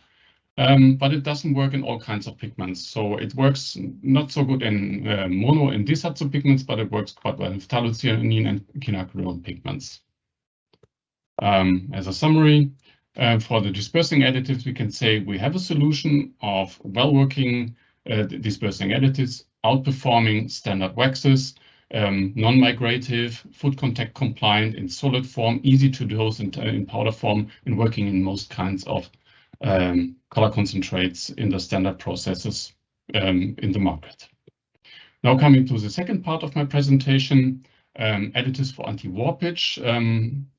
But it doesn't work in all kinds of pigments. So it works not so good in mono and disazo pigments, but it works quite well in phthalocyanine and quinacridone pigments. As a summary, for the dispersing additives, we can say we have a solution of well-working dispersing additives, outperforming standard waxes, non-migrative, food contact compliant in solid form, easy to dose in powder form, and working in most kinds of color concentrates in the standard processes in the market. Now coming to the second part of my presentation, additives for anti-warpage.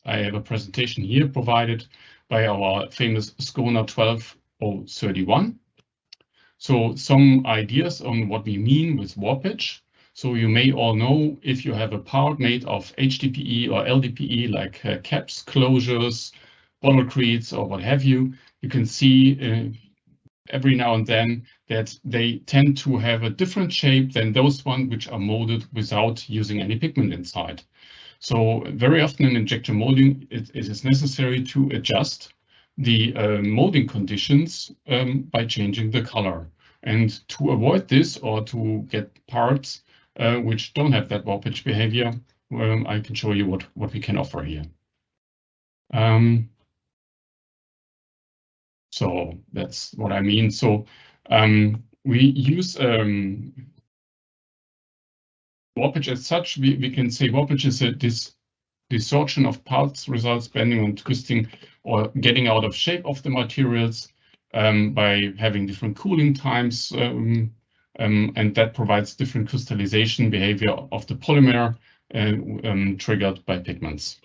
I have a presentation here provided by our famous SCONA 12031. So some ideas on what we mean with warpage. So you may all know if you have a part made of HDPE or LDPE, like caps, closures, bottle credes, or what have you, you can see every now and then that they tend to have a different shape than those ones which are molded without using any pigment inside. So very often in injection molding, it is necessary to adjust the molding conditions by changing the color. And to avoid this, or to get parts which don't have that warpage behavior, I can show you what we can offer here. So that's what I mean. So we use warpage as such. We can say warpage is this distortion of parts results bending and twisting or getting out of shape of the materials by having different cooling times, and that provides different crystallization behavior of the polymer triggered by pigments.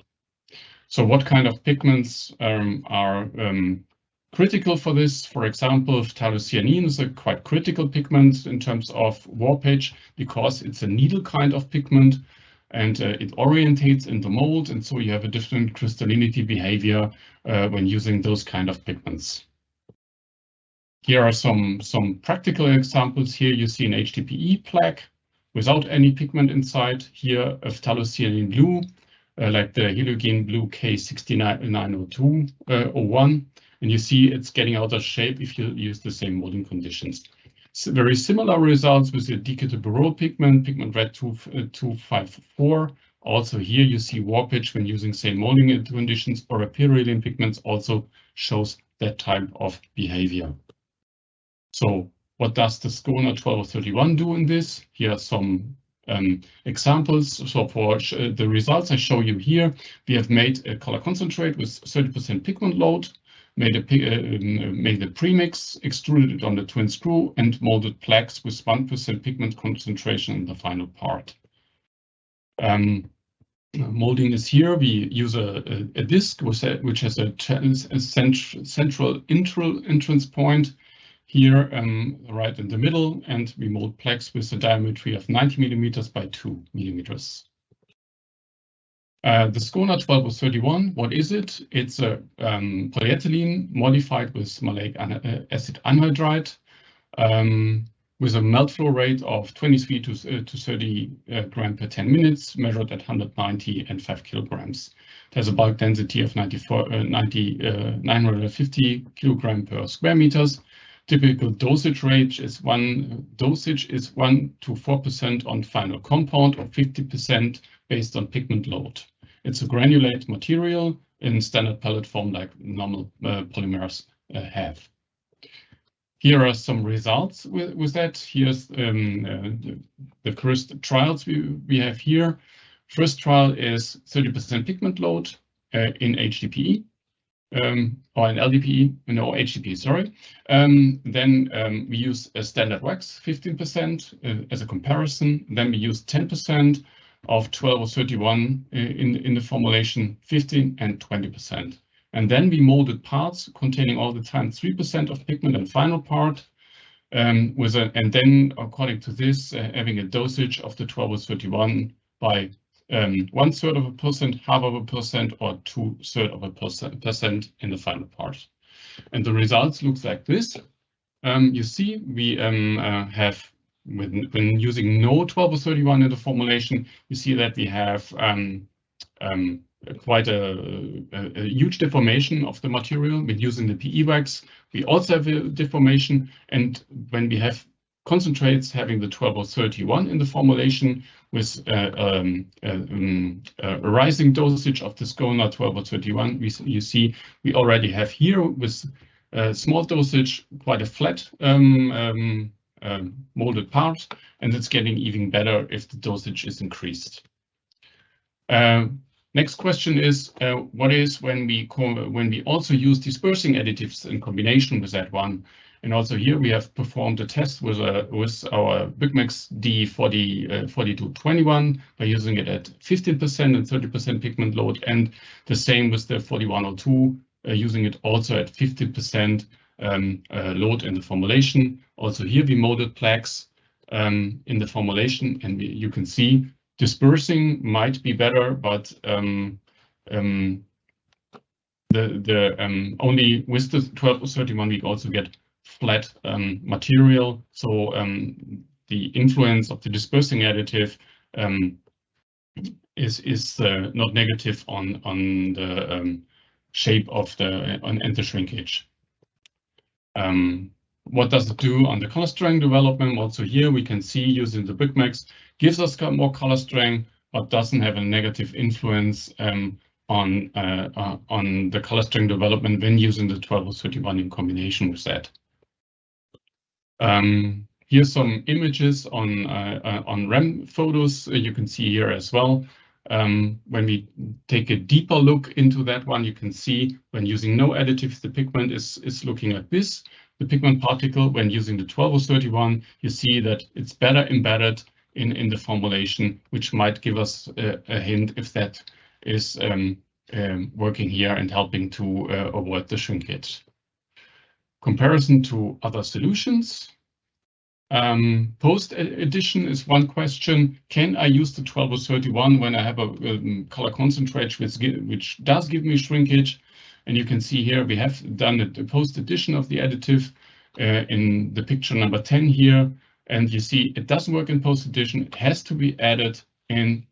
So what kind of pigments are critical for this? For example, phthalocyanine is a quite critical pigment in terms of warpage because it's a needle kind of pigment, and it orientates in the mold, and so you have a different crystallinity behavior when using those kind of pigments. Here are some practical examples. Here you see an HDPE plaque without any pigment inside. Here a phthalocyanine blue, like the Heliogen blue K690201. And you see it's getting out of shape if you use the same molding conditions. Very similar results with the Decatur pigment, pigment red 254. Also here you see warpage when using same molding conditions, or pyroylene pigments also shows that type of behavior. So what does the Skona 1231 do in this? Here are some examples. So for the results I show you here, we have made a color concentrate with 30% pigment load, made a premix, extruded it on the twin screw, and molded plaques with 1% pigment concentration in the final part. Molding is here. We use a disc which has a central entrance point here, right in the middle, and we mold plaques with a diameter of 90 millimeters by 2 millimeters. The Skona 1231, what is it? It's a polyethylene modified with maleic acid anhydride with a melt flow rate of 23 to 30 gram per 10 minutes, measured at 190 and 5 kilograms. It has a bulk density of 950 kilogram per square meters. Typical dosage range is 1 to 4% on final compound, or 50% based on pigment load. It's a granulate material in standard pellet form like normal polymers have. Here are some results with that. Here's the first trials we have here. First trial is 30% pigment load in HDPE. Or in LDPE, no, HDPE, sorry. Then we use a standard wax, 15% as a comparison. Then we use 10% of 1231 in the formulation, 15 and 20%. And then we molded parts containing all the time 3% of pigment and final part, and then according to this, having a dosage of the 1231 by 1/3%, 0.5%, or 2/3% in the final part. And the results looks like this. You see, we have, when using no 1231 in the formulation, you see that we have quite a huge deformation of the material. With using the PE wax, we also have a deformation. And when we have concentrates having the 1231 in the formulation with a rising dosage of the Skona 1231, you see we already have here with a small dosage quite a flat molded part, and it's getting even better if the dosage is increased. Next question is, what is when we also use dispersing additives in combination with that one? And also here we have performed a test with our BYK D4221 by using it at 15% and 30% pigment load, and the same with the 4102, using it also at 50% load in the formulation. Also here we molded plaques in the formulation, and you can see dispersing might be better, but only with the 1231 we also get flat material. So the influence of the dispersing additive is not negative on the shape of and the shrinkage. What does it do on the color strength development? Also here we can see using the BYK gives us more color strength, but doesn't have a negative influence on the color strength development when using the 1231 in combination with that. Here's some images on REM photos you can see here as well. When we take a deeper look into that one, you can see when using no additives, the pigment is looking like this. The pigment particle, when using the 1231, you see that it's better embedded in the formulation, which might give us a hint if that is working here and helping to avoid the shrinkage. Comparison to other solutions. Post addition is one question. Can I use the 1231 when I have a color concentrate which does give me shrinkage? And you can see here we have done the post addition of the additive in the picture number 10 here. And you see it doesn't work in post addition. It has to be added in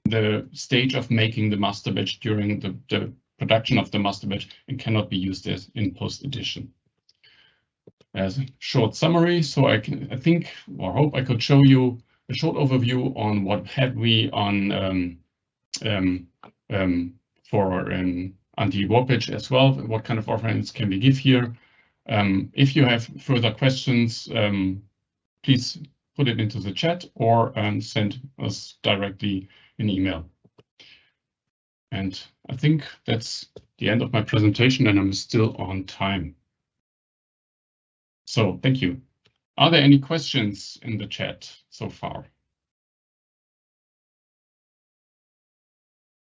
the stage of making the master batch during the production of the master batch, and cannot be used as in post addition. as a short summary. So I think or hope I could show you a short overview on what had we on for anti-warpage as well. What kind of offerings can we give here? If you have further questions, please put it into the chat or send us directly an email. And I think that's the end of my presentation, and I'm still on time. So thank you. Are there any questions in the chat so far?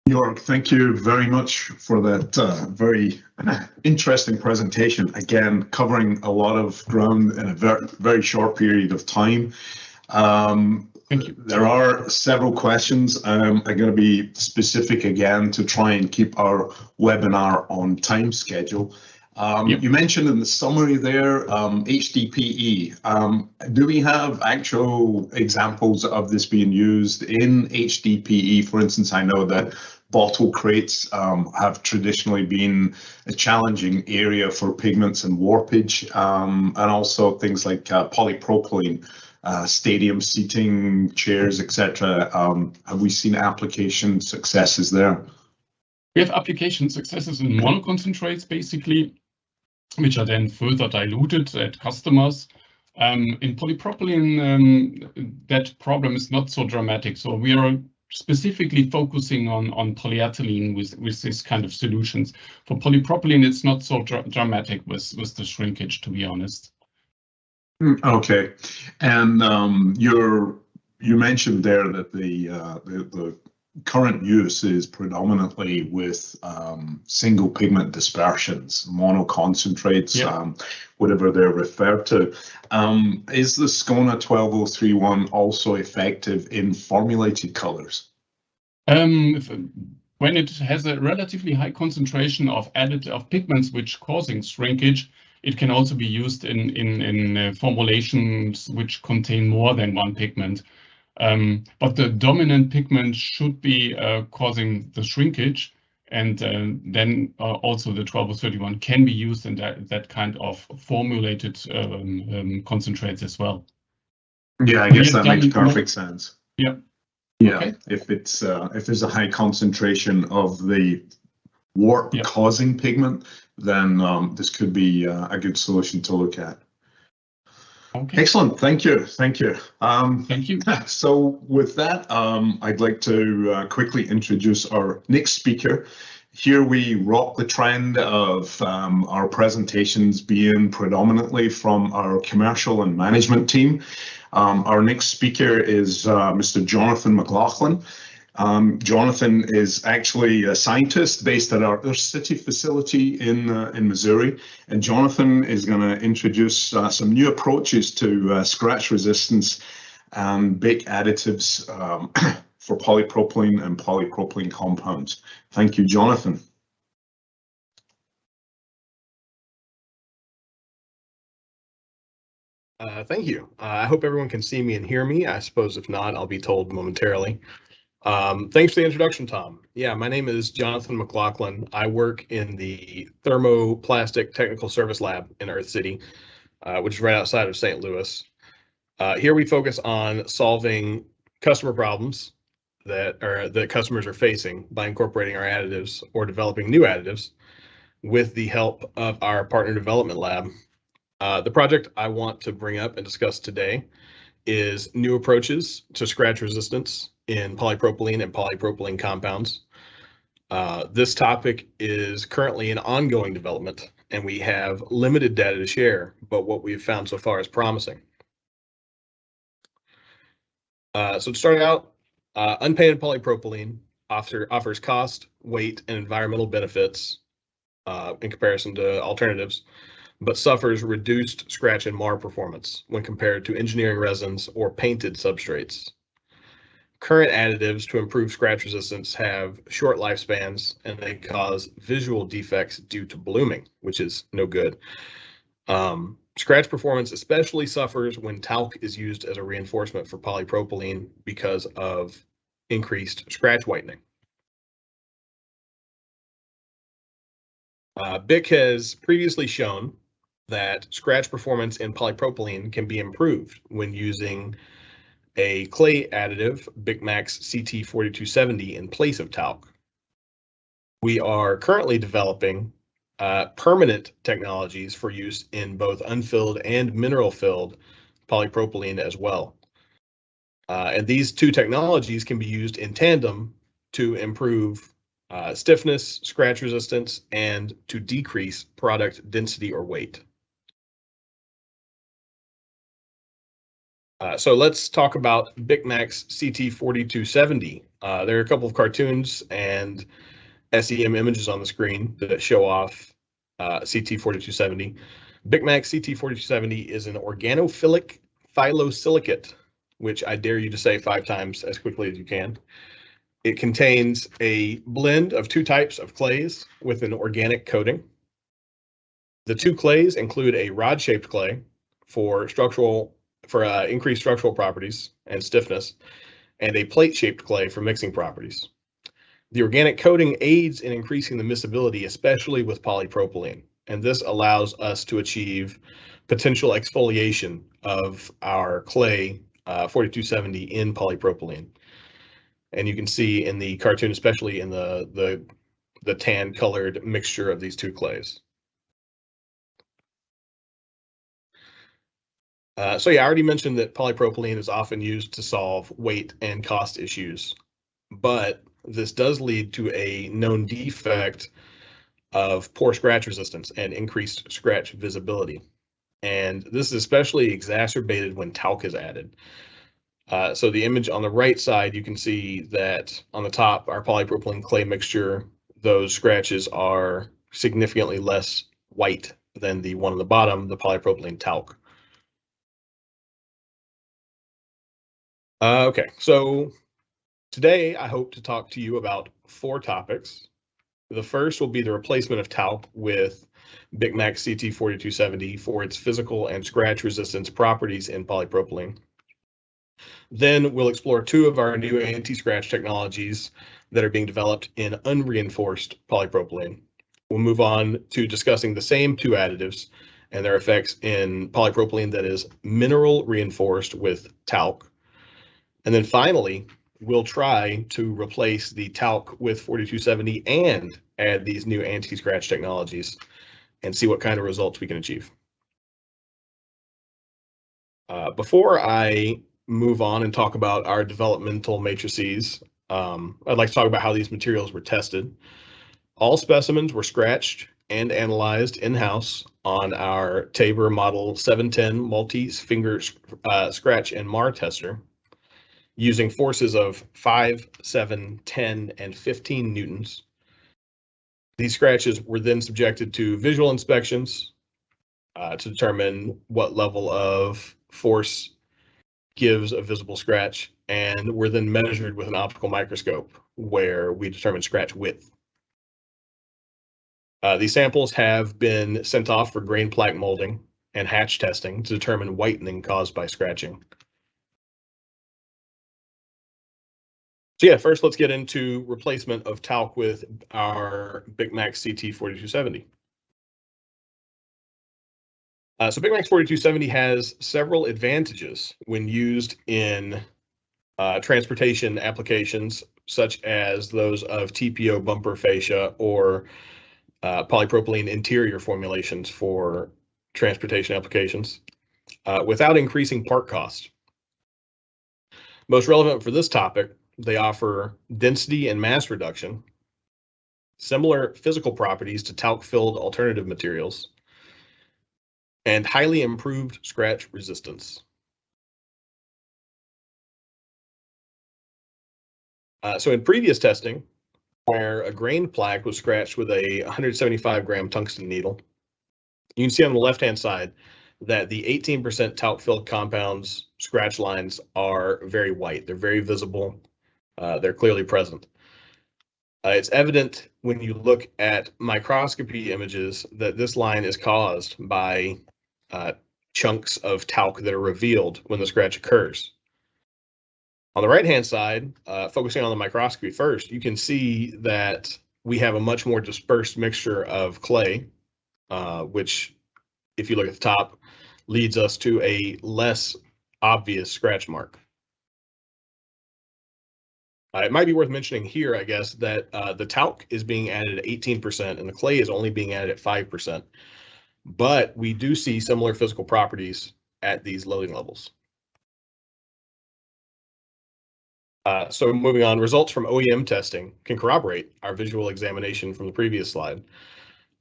Jörg, thank you very much for that very interesting presentation. Again, covering a lot of ground in a very short period of time.
Thank you.
There are several questions. I'm going to be specific again to try and keep our webinar on time schedule.
Yep.
You mentioned in the summary there, HDPE. Do we have actual examples of this being used in HDPE? For instance, I know that bottle crates have traditionally been a challenging area for pigments and warpage, and also things like polypropylene, stadium seating, chairs, etc. Have we seen application successes there?
We have application successes in monoconcentrates, basically, which are then further diluted at customers. In polypropylene, that problem is not so dramatic. So we are specifically focusing on polyethylene with this kind of solutions. For polypropylene, it's not so dramatic with the shrinkage, to be honest.
Okay, and you mentioned there that the current use is predominantly with single pigment dispersions, monoconcentrates,
Yeah.
Whatever they're referred to. Is the SCONA 12031 also effective in formulated colors?
When it has a relatively high concentration of pigments which causing shrinkage, it can also be used in formulations which contain more than one pigment. But the dominant pigment should be causing the shrinkage, and then also the 12031 can be used in that kind of formulated concentrates as well.
Yeah, I guess that makes perfect sense.
Yeah.
Yeah,
Okay.
if there's a high concentration of the warp causing pigment, then this could be a good solution to look at.
Okay.
Excellent, thank you. Thank you. So with that, I'd like to quickly introduce our next speaker. Here we rock the trend of our presentations being predominantly from our commercial and management team. Our next speaker is Mr. Jonathan McLaughlin. Jonathan is actually a scientist based at our city facility in Missouri, and Jonathan is going to introduce some new approaches to scratch resistance and bake additives for polypropylene and polypropylene compounds. Thank you, Jonathan.
Thank you. I hope everyone can see me and hear me. I suppose if not, I'll be told momentarily. Thanks for the introduction, Tom. Yeah, my name is Jonathan McLaughlin. I work in the Thermoplastic Technical Service Lab in Earth City, which is right outside of St. Louis. Here we focus on solving customer problems that customers are facing by incorporating our additives or developing new additives with the help of our partner development lab. The project I want to bring up and discuss today is new approaches to scratch resistance in polypropylene and polypropylene compounds. This topic is currently in ongoing development, and we have limited data to share, but what we've found so far is promising. So to start out, unpainted polypropylene offers cost, weight, and environmental benefits in comparison to alternatives, but suffers reduced scratch and mar performance when compared to engineering resins or painted substrates. Current additives to improve scratch resistance have short lifespans, and they cause visual defects due to blooming, which is no good. Scratch performance especially suffers when talc is used as a reinforcement for polypropylene because of increased scratch whitening. BYK has previously shown that scratch performance in polypropylene can be improved when using a clay additive, BYK CT4270, in place of talc. We are currently developing permanent technologies for use in both unfilled and mineral-filled polypropylene as well. And these two technologies can be used in tandem to improve stiffness, scratch resistance, and to decrease product density or weight. So let's talk about BYK CT4270. There are a couple of cartoons and SEM images on the screen that show off CT4270. BYK CT4270 is an organophilic phyllosilicate, which I dare you to say 5 times as quickly as you can. It contains a blend of 2 types of clays with an organic coating. The 2 clays include a rod-shaped clay for increased structural properties and stiffness, and a plate-shaped clay for mixing properties. The organic coating aids in increasing the miscibility, especially with polypropylene, and this allows us to achieve potential exfoliation of our clay 4270 in polypropylene. And you can see in the cartoon, especially in the tan-colored mixture of these 2 clays. So yeah, I already mentioned that polypropylene is often used to solve weight and cost issues, but this does lead to a known defect of poor scratch resistance and increased scratch visibility. And this is especially exacerbated when talc is added. So the image on the right side, you can see that on the top, our polypropylene clay mixture, those scratches are significantly less white than the one on the bottom, the polypropylene talc. Okay, so today I hope to talk to you about 4 topics. The first will be the replacement of talc with BYK CT4270 for its physical and scratch resistance properties in polypropylene. Then we'll explore 2 of our new anti-scratch technologies that are being developed in unreinforced polypropylene. We'll move on to discussing the same 2 additives and their effects in polypropylene that is mineral reinforced with talc. And then finally, we'll try to replace the talc with 4270 and add these new anti-scratch technologies and see what kind of results we can achieve. Before I move on and talk about our developmental matrices, I'd like to talk about how these materials were tested. All specimens were scratched and analyzed in-house on our Tabor Model 710 multi-finger scratch and mar tester using forces of 5, 7, 10, and 15 newtons. These scratches were then subjected to visual inspections to determine what level of force gives a visible scratch, and were then measured with an optical microscope where we determined scratch width. These samples have been sent off for grain plaque molding and hatch testing to determine whitening caused by scratching. So yeah, first let's get into replacement of talc with our BYK CT4270. So BYK 4270 has several advantages when used in transportation applications, such as those of TPO bumper fascia or polypropylene interior formulations for transportation applications, without increasing part cost. Most relevant for this topic, they offer density and mass reduction, similar physical properties to talc-filled alternative materials, and highly improved scratch resistance. So in previous testing, where a grain plaque was scratched with a 175-gram tungsten needle, you can see on the left-hand side that the 18% talc-filled compounds scratch lines are very white. They're very visible. They're clearly present. It's evident when you look at microscopy images that this line is caused by chunks of talc that are revealed when the scratch occurs. On the right-hand side, focusing on the microscopy first, you can see that we have a much more dispersed mixture of clay, which if you look at the top, leads us to a less obvious scratch mark. It might be worth mentioning here, I guess, that the talc is being added at 18% and the clay is only being added at 5%. But we do see similar physical properties at these loading levels. So moving on, results from OEM testing can corroborate our visual examination from the previous slide.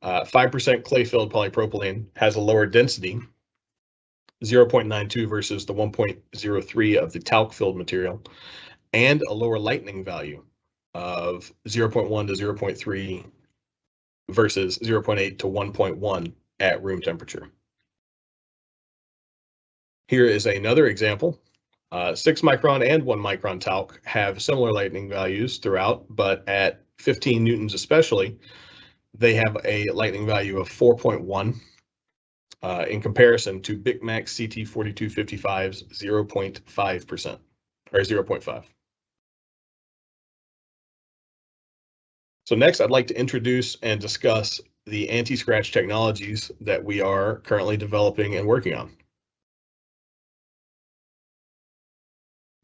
5% clay-filled polypropylene has a lower density, 0.92 versus the 1.03 of the talc-filled material, and a lower lightning value of 0.1 to 0.3 versus 0.8 to 1.1 at room temperature. Here is another example. 6 micron and 1 micron talc have similar lightning values throughout, but at 15 newtons especially, they have a lightning value of 4.1 in comparison to Big Mac CT4255's 0.5% or 0.5. So next, I'd like to introduce and discuss the anti-scratch technologies that we are currently developing and working on.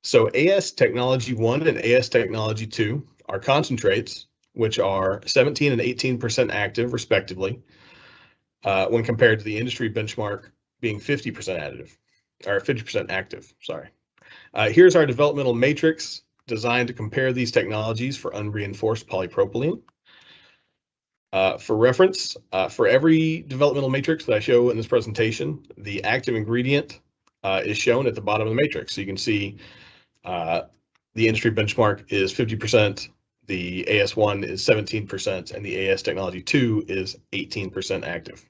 So AS Technology 1 and AS Technology 2 are concentrates, which are 17 and 18% active, respectively, when compared to the industry benchmark being 50% additive, or 50% active, sorry. Here's our developmental matrix designed to compare these technologies for unreinforced polypropylene. For reference, for every developmental matrix that I show in this presentation, the active ingredient is shown at the bottom of the matrix. So you can see the industry benchmark is 50%, the AS1 is 17%, and the AS Technology 2 is 18% active.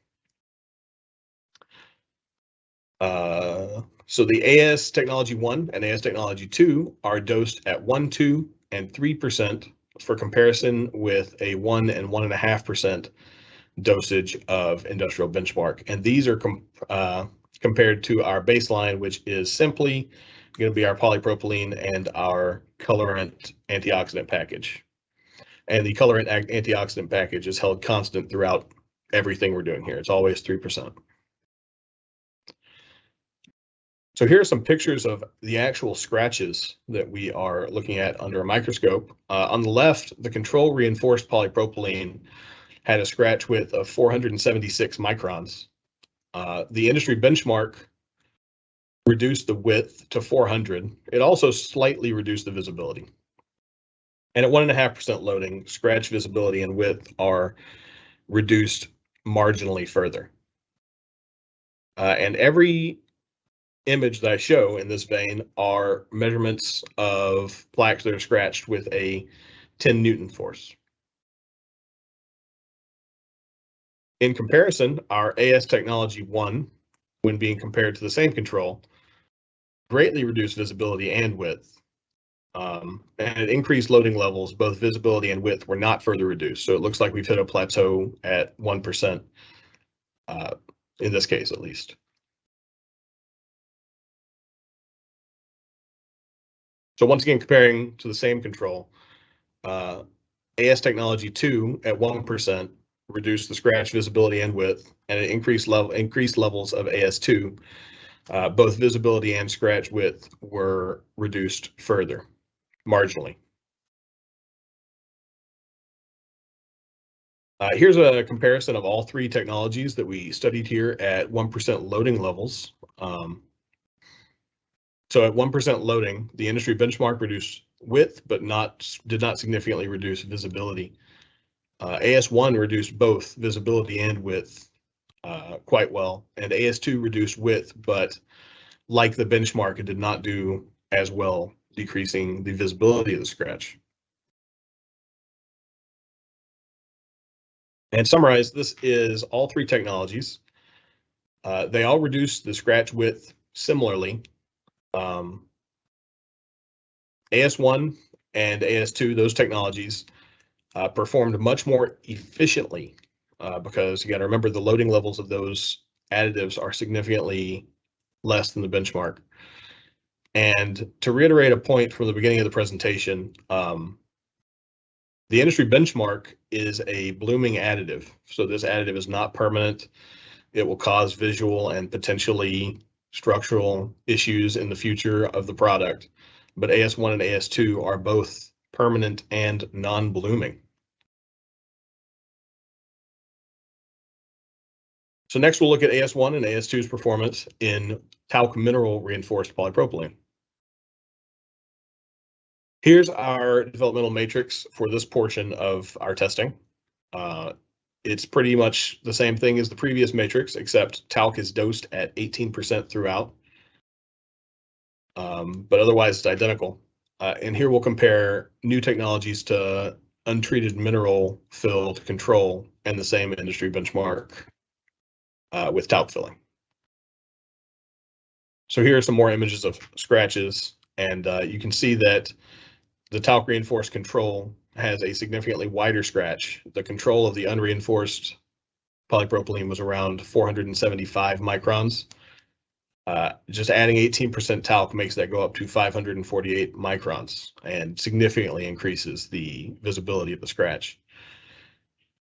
So the AS Technology 1 and AS Technology 2 are dosed at 1, 2, and 3% for comparison with a 1 and 1.5% dosage of industrial benchmark. And these are compared to our baseline, which is simply going to be our polypropylene and our colorant antioxidant package. And the colorant antioxidant package is held constant throughout everything we're doing here. It's always 3%. So here are some pictures of the actual scratches that we are looking at under a microscope. On the left, the control reinforced polypropylene had a scratch width of 476 microns. The industry benchmark reduced the width to 400. It also slightly reduced the visibility. And at 1.5% loading, scratch visibility and width are reduced marginally further. And every image that I show in this vein are measurements of plaques that are scratched with a 10 Newton force. In comparison, our AS Technology 1, when being compared to the same control, greatly reduced visibility and width. And at increased loading levels, both visibility and width were not further reduced. So it looks like we've hit a plateau at 1%, in this case at least. So once again, comparing to the same control, AS Technology 2 at 1% reduced the scratch visibility and width, and at increased levels of AS2, both visibility and scratch width were reduced further, marginally. Here's a comparison of all three technologies that we studied here at 1% loading levels. So at 1% loading, the industry benchmark reduced width, but did not significantly reduce visibility. AS1 reduced both visibility and width quite well, and AS2 reduced width, but like the benchmark, it did not do as well, decreasing the visibility of the scratch. And summarize, this is all three technologies. They all reduce the scratch width similarly. AS1 and AS2, those technologies, performed much more efficiently because you got to remember the loading levels of those additives are significantly less than the benchmark. And to reiterate a point from the beginning of the presentation, the industry benchmark is a blooming additive. So this additive is not permanent. It will cause visual and potentially structural issues in the future of the product, but AS1 and AS2 are both permanent and non-blooming. So next we'll look at AS1 and AS2's performance in talc mineral reinforced polypropylene. Here's our developmental matrix for this portion of our testing. It's pretty much the same thing as the previous matrix, except talc is dosed at 18% throughout, but otherwise it's identical. And here we'll compare new technologies to untreated mineral filled control and the same industry benchmark with talc filling. So here are some more images of scratches, and you can see that the talc reinforced control has a significantly wider scratch. The control of the unreinforced polypropylene was around 475 microns. Just adding 18% talc makes that go up to 548 microns and significantly increases the visibility of the scratch.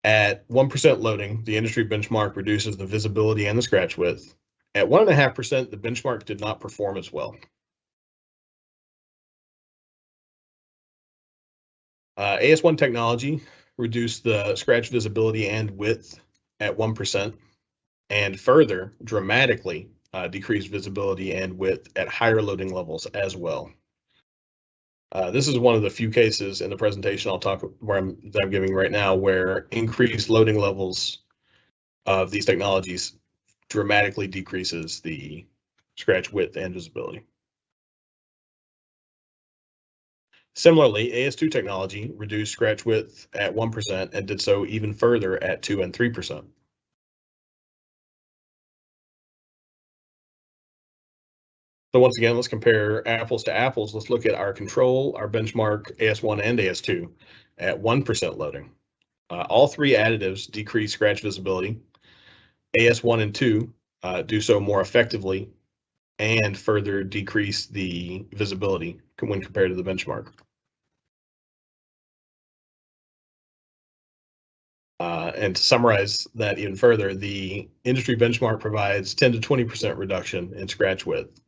At 1% loading, the industry benchmark reduces the visibility and the scratch width. At 1.5%, the benchmark did not perform as well. AS1 technology reduced the scratch visibility and width at 1%, and further dramatically decreased visibility and width at higher loading levels as well. This is one of the few cases in the presentation that I'm giving right now where increased loading levels of these technologies dramatically decreases the scratch width and visibility. Similarly, AS2 technology reduced scratch width at 1% and did so even further at 2 and 3%. So once again, let's compare apples to apples. Let's look at our control, our benchmark AS1 and AS2 at 1% loading. All three additives decrease scratch visibility. AS1 and 2 do so more effectively and further decrease the visibility when compared to the benchmark. And to summarize that even further, the industry benchmark provides 10 to 20% reduction in scratch width.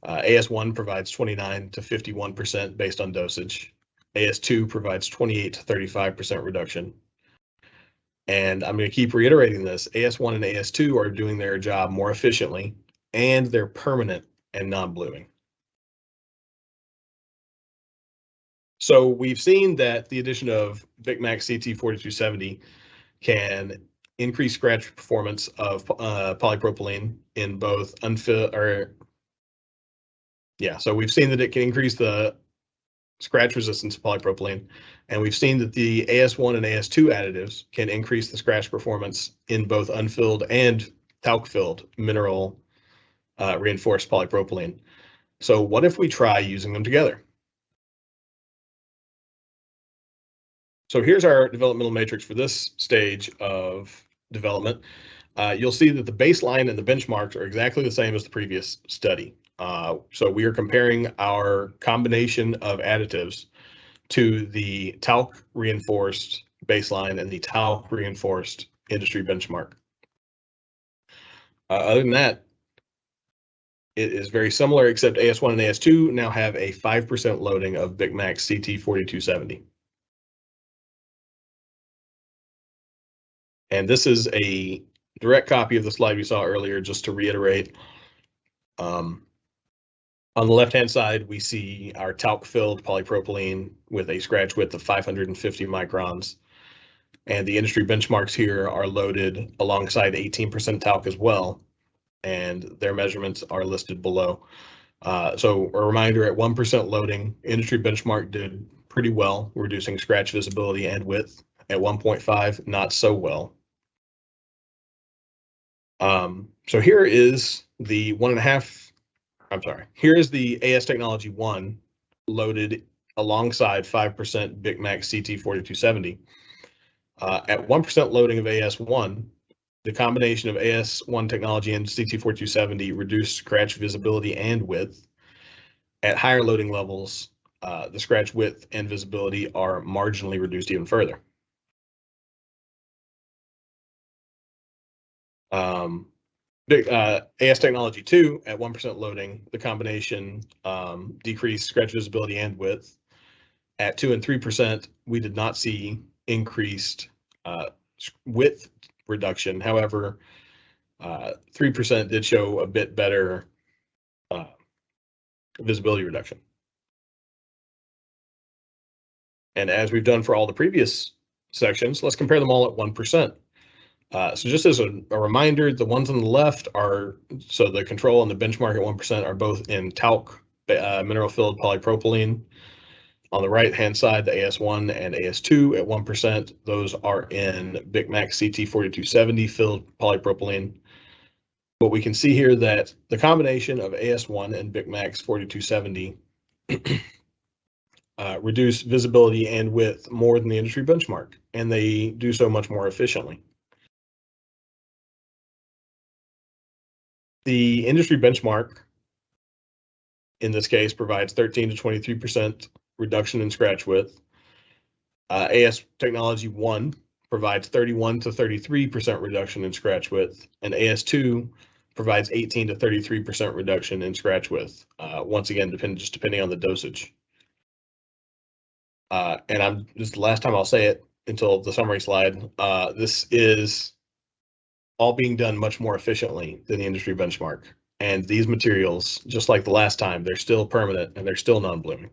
AS1 provides 29 to 51% based on dosage. AS2 provides 28 to 35% reduction. And I'm going to keep reiterating this. AS1 and AS2 are doing their job more efficiently, and they're permanent and non-blooming. So we've seen that the addition of BYK CT4270 can increase scratch performance of polypropylene in both so we've seen that it can increase the scratch resistance of polypropylene, and we've seen that the AS1 and AS2 additives can increase the scratch performance in both unfilled and talc-filled mineral reinforced polypropylene. So what if we try using them together? So here's our developmental matrix for this stage of development. You'll see that the baseline and the benchmarks are exactly the same as the previous study. So we are comparing our combination of additives to the talc reinforced baseline and the talc reinforced industry benchmark. Other than that, it is very similar, except AS1 and AS2 now have a 5% loading of BYK CT4270. And this is a direct copy of the slide we saw earlier, just to reiterate. On the left-hand side, we see our talc-filled polypropylene with a scratch width of 550 microns. And the industry benchmarks here are loaded alongside 18% talc as well, and their measurements are listed below. So a reminder, at 1% loading, industry benchmark did pretty well, reducing scratch visibility and width. At 1.5, not so well. So here is the here is the AS Technology 1 loaded alongside 5% BYK CT4270. At 1% loading of AS1, the combination of AS1 technology and CT4270 reduced scratch visibility and width. At higher loading levels, the scratch width and visibility are marginally reduced even further. AS Technology 2 at 1% loading, the combination decreased scratch visibility and width. At 2 and 3%, we did not see increased width reduction. However, 3% did show a bit better visibility reduction. And as we've done for all the previous sections, let's compare them all at 1%. So just as a reminder, the ones on the left are, so the control and the benchmark at 1% are both in talc mineral filled polypropylene. On the right-hand side, the AS1 and AS2 at 1%, those are in BYK CT4270 filled polypropylene. But we can see here that the combination of AS1 and BYK 4270 reduce visibility and width more than the industry benchmark, and they do so much more efficiently. The industry benchmark, in this case, provides 13 to 23% reduction in scratch width. AS Technology 1 provides 31 to 33% reduction in scratch width, and AS2 provides 18 to 33% reduction in scratch width. Once again, depending on the dosage. And this is the last time I'll say it until the summary slide. This is all being done much more efficiently than the industry benchmark. And these materials, just like the last time, they're still permanent and they're still non-blooming.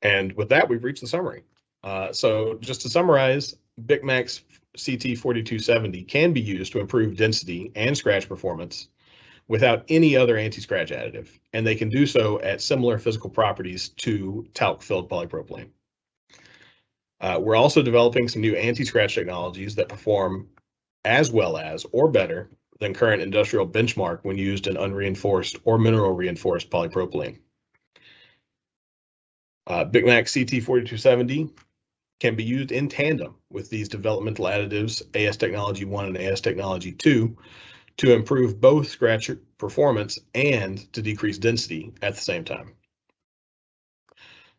And with that, we've reached the summary. So just to summarize, BYK CT4270 can be used to improve density and scratch performance without any other anti-scratch additive, and they can do so at similar physical properties to talc-filled polypropylene. We're also developing some new anti-scratch technologies that perform as well as or better than current industrial benchmark when used in unreinforced or mineral reinforced polypropylene. BYK CT4270 can be used in tandem with these developmental additives, AS Technology 1 and AS Technology 2, to improve both scratch performance and to decrease density at the same time.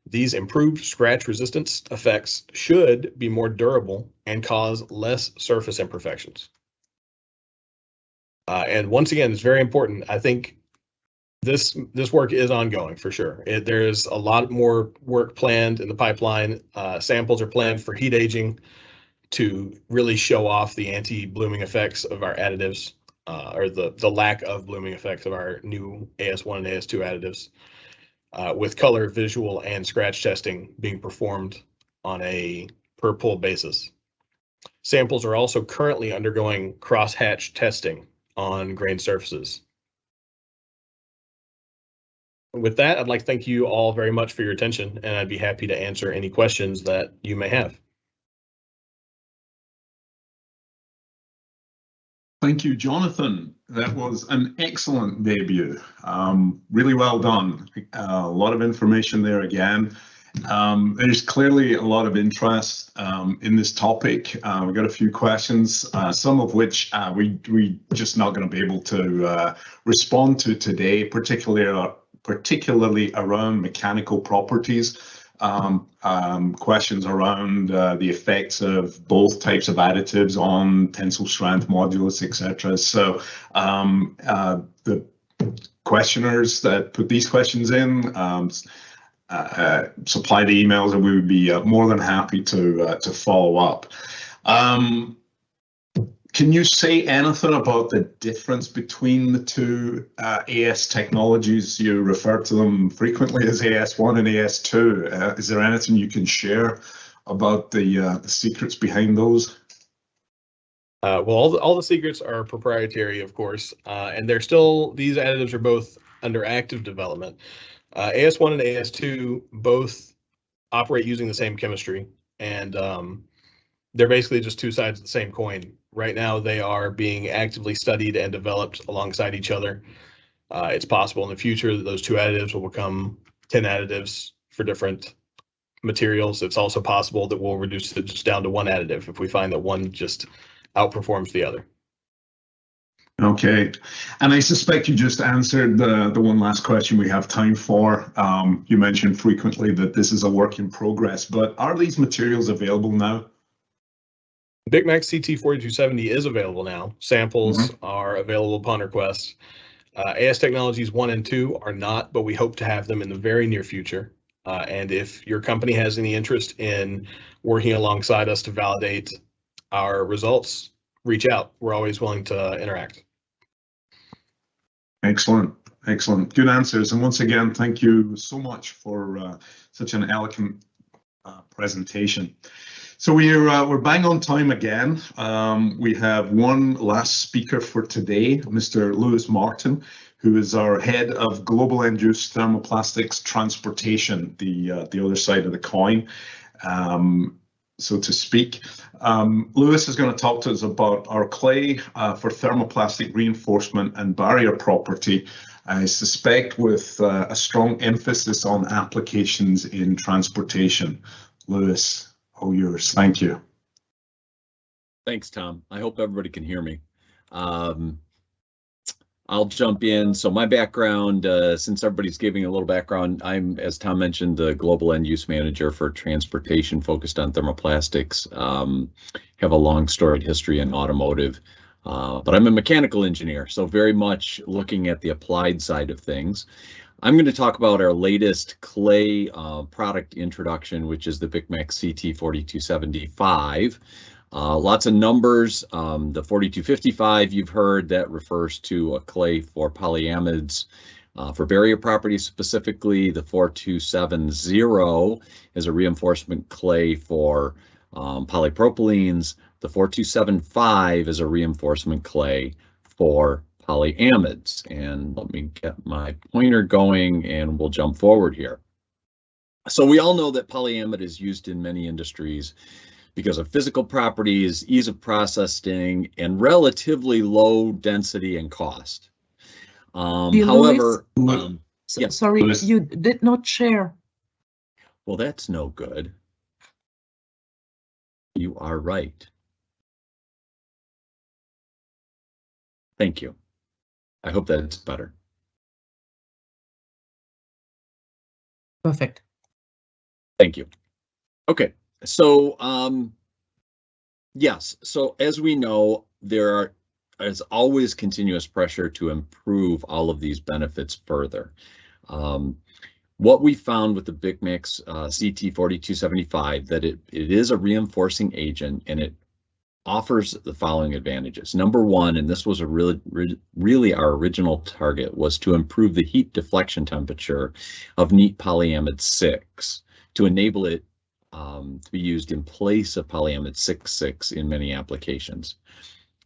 These improved scratch resistance effects should be more durable and cause less surface imperfections. And once again, it's very important. I think this work is ongoing for sure. There's a lot more work planned in the pipeline. Samples are planned for heat aging to really show off the anti-blooming effects of our additives, or the lack of blooming effects of our new AS1 and AS2 additives. With color, visual, and scratch testing being performed on a per pull basis. Samples are also currently undergoing crosshatch testing on grain surfaces. With that, I'd like to thank you all very much for your attention, and I'd be happy to answer any questions that you may have.
Thank you, Jonathan. That was an excellent debut. Really well done. A lot of information there again. There's clearly a lot of interest in this topic. We've got a few questions, some of which we just not going to be able to respond to today, particularly around mechanical properties. Questions around the effects of both types of additives on tensile strength, modulus, etc. So the questioners that put these questions in supply the emails, and we would be more than happy to follow up. Can you say anything about the difference between the two AS technologies? You refer to them frequently as AS1 and AS2. Is there anything you can share about the secrets behind those?
Well, all the secrets are proprietary, of course, and these additives are both under active development. AS1 and AS2 both operate using the same chemistry, and they're basically just two sides of the same coin. Right now, they are being actively studied and developed alongside each other. It's possible in the future that those two additives will become 10 additives for different materials. It's also possible that we'll reduce it just down to one additive if we find that one just outperforms the other.
Okay, and I suspect you just answered the one last question we have time for. You mentioned frequently that this is a work in progress, but are these materials available now?
BYK CT 4270 is available now. Samples are available upon request. AS Technologies 1 and 2 are not, but we hope to have them in the very near future. And if your company has any interest in working alongside us to validate our results, reach out. We're always willing to interact.
Excellent, excellent. Good answers. And once again, thank you so much for such an eloquent presentation. So we're bang on time again. We have one last speaker for today, Mr. Lewis Martin, who is our head of global end-use thermoplastics transportation, the other side of the coin, so to speak. Lewis is going to talk to us about our clay for thermoplastic reinforcement and barrier property. I suspect with a strong emphasis on applications in transportation. Lewis, all yours. Thank you.
Thanks, Tom. I hope everybody can hear me. I'll jump in. So my background, since everybody's giving a little background, I'm, as Tom mentioned, the global end use manager for transportation focused on thermoplastics. Have a long storied history in automotive, but I'm a mechanical engineer, so very much looking at the applied side of things. I'm going to talk about our latest clay product introduction, which is the BYK CT 4275. Lots of numbers. The 4255 you've heard, that refers to a clay for polyamides for barrier properties specifically. The 4270 is a reinforcement clay for polypropylenes. The 4275 is a reinforcement clay for polyamides. And let me get my pointer going and we'll jump forward here. So we all know that polyamide is used in many industries because of physical properties, ease of processing, and relatively low density and cost. However, yes,
sorry, you did not share.
Well, that's no good. You are right. Thank you. I hope that's better.
Perfect.
Thank you. Okay, so yes, so as we know, there is always continuous pressure to improve all of these benefits further. What we found with the BYK CT 4275, that it is a reinforcing agent and it offers the following advantages. Number one, and this was a really our original target, was to improve the heat deflection temperature of neat polyamide 6 to enable it to be used in place of polyamide 6,6 in many applications.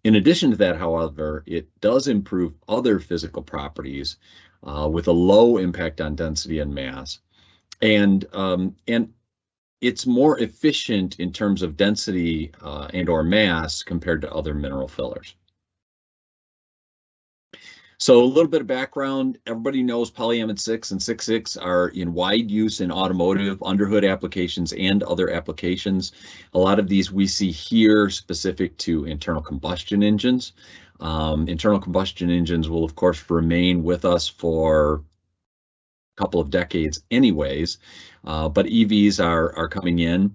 In addition to that, however, it does improve other physical properties with a low impact on density and mass, and it's more efficient in terms of density and or mass compared to other mineral fillers. So a little bit of background, everybody knows polyamide 6 and 6,6 are in wide use in automotive, underhood applications, and other applications. A lot of these we see here specific to internal combustion engines. Internal combustion engines will, of course, remain with us for a couple of decades anyways, but EVs are coming in.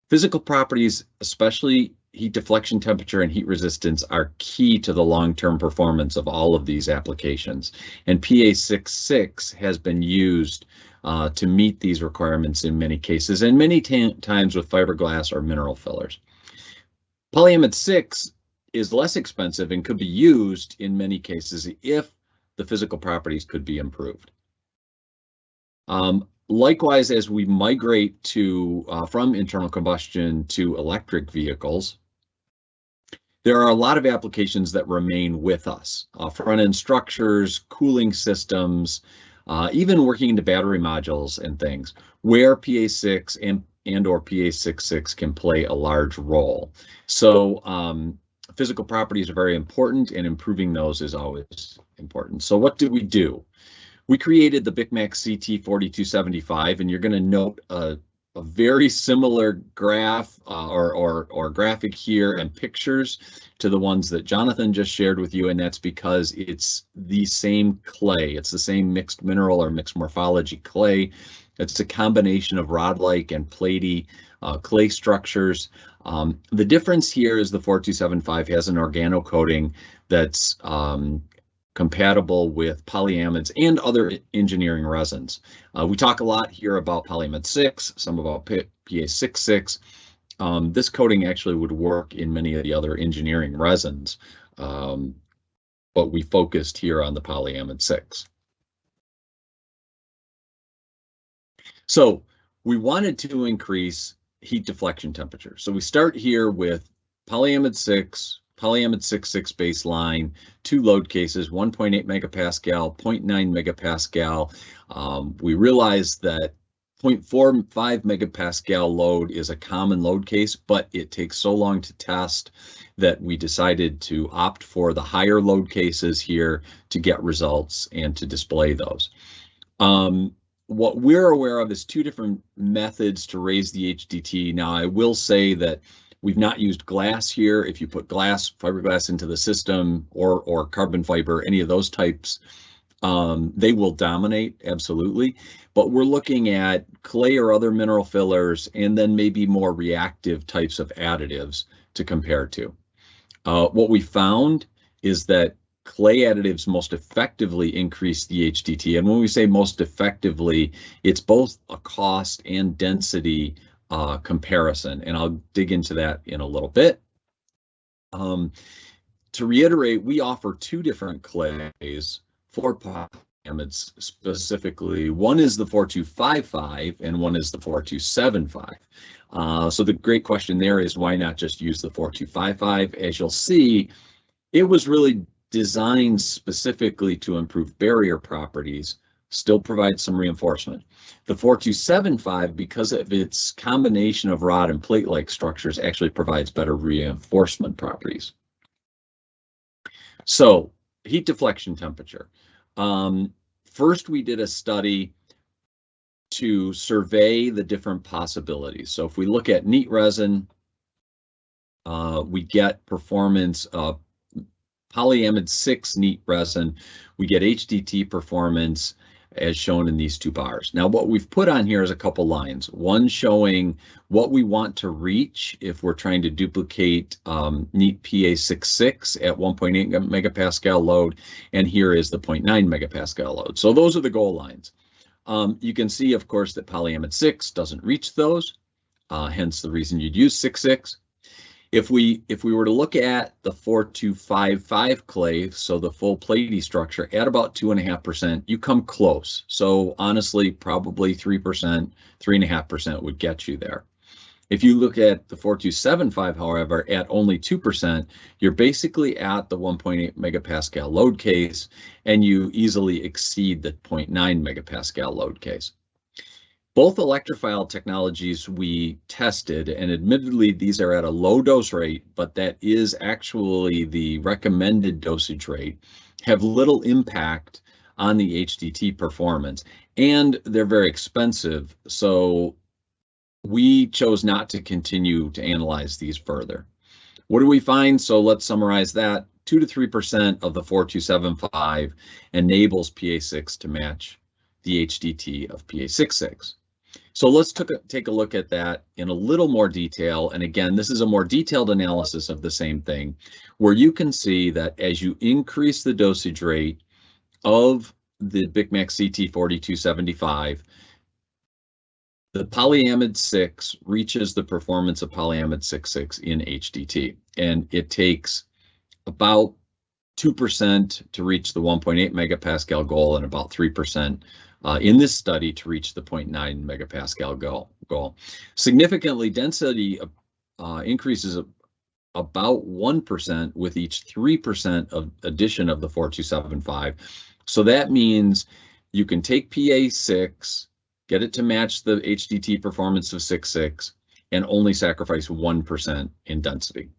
Physical properties, especially heat deflection temperature and heat resistance, are key to the long-term performance of all of these applications. And PA66 has been used to meet these requirements in many cases, and many times with fiberglass or mineral fillers. Polyamide 6 is less expensive and could be used in many cases if the physical properties could be improved. Likewise, as we migrate to from internal combustion to electric vehicles, there are a lot of applications that remain with us. Front-end structures, cooling systems, even working into battery modules and things, where PA6 and or PA66 can play a large role. So physical properties are very important, and improving those is always important. So what did we do? We created the BYK CT 4275, and you're going to note a very similar graph or graphic here and pictures to the ones that Jonathan just shared with you, and that's because it's the same clay. It's the same mixed mineral or mixed morphology clay It's a combination of rod-like and platy clay structures. The difference here is the 4275 has an organo coating that's compatible with polyamides and other engineering resins. We talk a lot here about polyamide 6, some about PA66. This coating actually would work in many of the other engineering resins, but we focused here on the polyamide 6. So we wanted to increase heat deflection temperature. So we start here with polyamide 6, polyamide 6.6 baseline, 2 load cases, 1.8 megapascal, 0.9 megapascal. We realized that 0.45 megapascal load is a common load case, but it takes so long to test that we decided to opt for the higher load cases here to get results and to display those. What we're aware of is 2 different methods to raise the HDT. Now, I will say that we've not used glass here. If you put glass, fiberglass into the system or carbon fiber, any of those types, they will dominate, absolutely. But we're looking at clay or other mineral fillers, and then maybe more reactive types of additives to compare to. What we found is that clay additives most effectively increase the HDT. And when we say most effectively, it's both a cost and density comparison. And I'll dig into that in a little bit. To reiterate, we offer 2 different clays for polyamides specifically. One is the 4255 and one is the 4275. So the great question there is, why not just use the 4255? As you'll see, it was really designed specifically to improve barrier properties, still provide some reinforcement. The 4275, because of its combination of rod and plate-like structures, actually provides better reinforcement properties. So, heat deflection temperature. First, we did a study to survey the different possibilities. So if we look at neat resin, we get performance of polyamide 6 neat resin, we get HDT performance as shown in these 2 bars. Now what we've put on here is a couple lines, one showing what we want to reach if we're trying to duplicate neat PA66 at 1.8 megapascal load, and here is the 0.9 megapascal load. So those are the goal lines. You can see, of course, that polyamide 6 doesn't reach those, hence the reason you'd use 6.6. If we were to look at the 4255 clay, so the full platy structure at about 2.5%, you come close. So honestly, probably 3%, 3.5% would get you there. If you look at the 4275, however, at only 2%, you're basically at the 1.8 megapascal load case, and you easily exceed the 0.9 megapascal load case. Both electrophile technologies we tested, and admittedly these are at a low dose rate, but that is actually the recommended dosage rate, have little impact on the HDT performance, and they're very expensive. So we chose not to continue to analyze these further. What do we find? So let's summarize that. 2 to 3% of the 4275 enables PA6 to match the HDT of PA66. So let's take a look at that in a little more detail. And again, this is a more detailed analysis of the same thing, where you can see that as you increase the dosage rate of the BYK CT 4275, the polyamide 6 reaches the performance of polyamide 6.6 in HDT. And it takes about 2% to reach the 1.8 megapascal goal and about 3% in this study to reach the 0.9 megapascal goal. Significantly, density increases about 1% with each 3% of addition of the 4275. So that means you can take PA6, get it to match the HDT performance of 6.6, and only sacrifice 1% in density.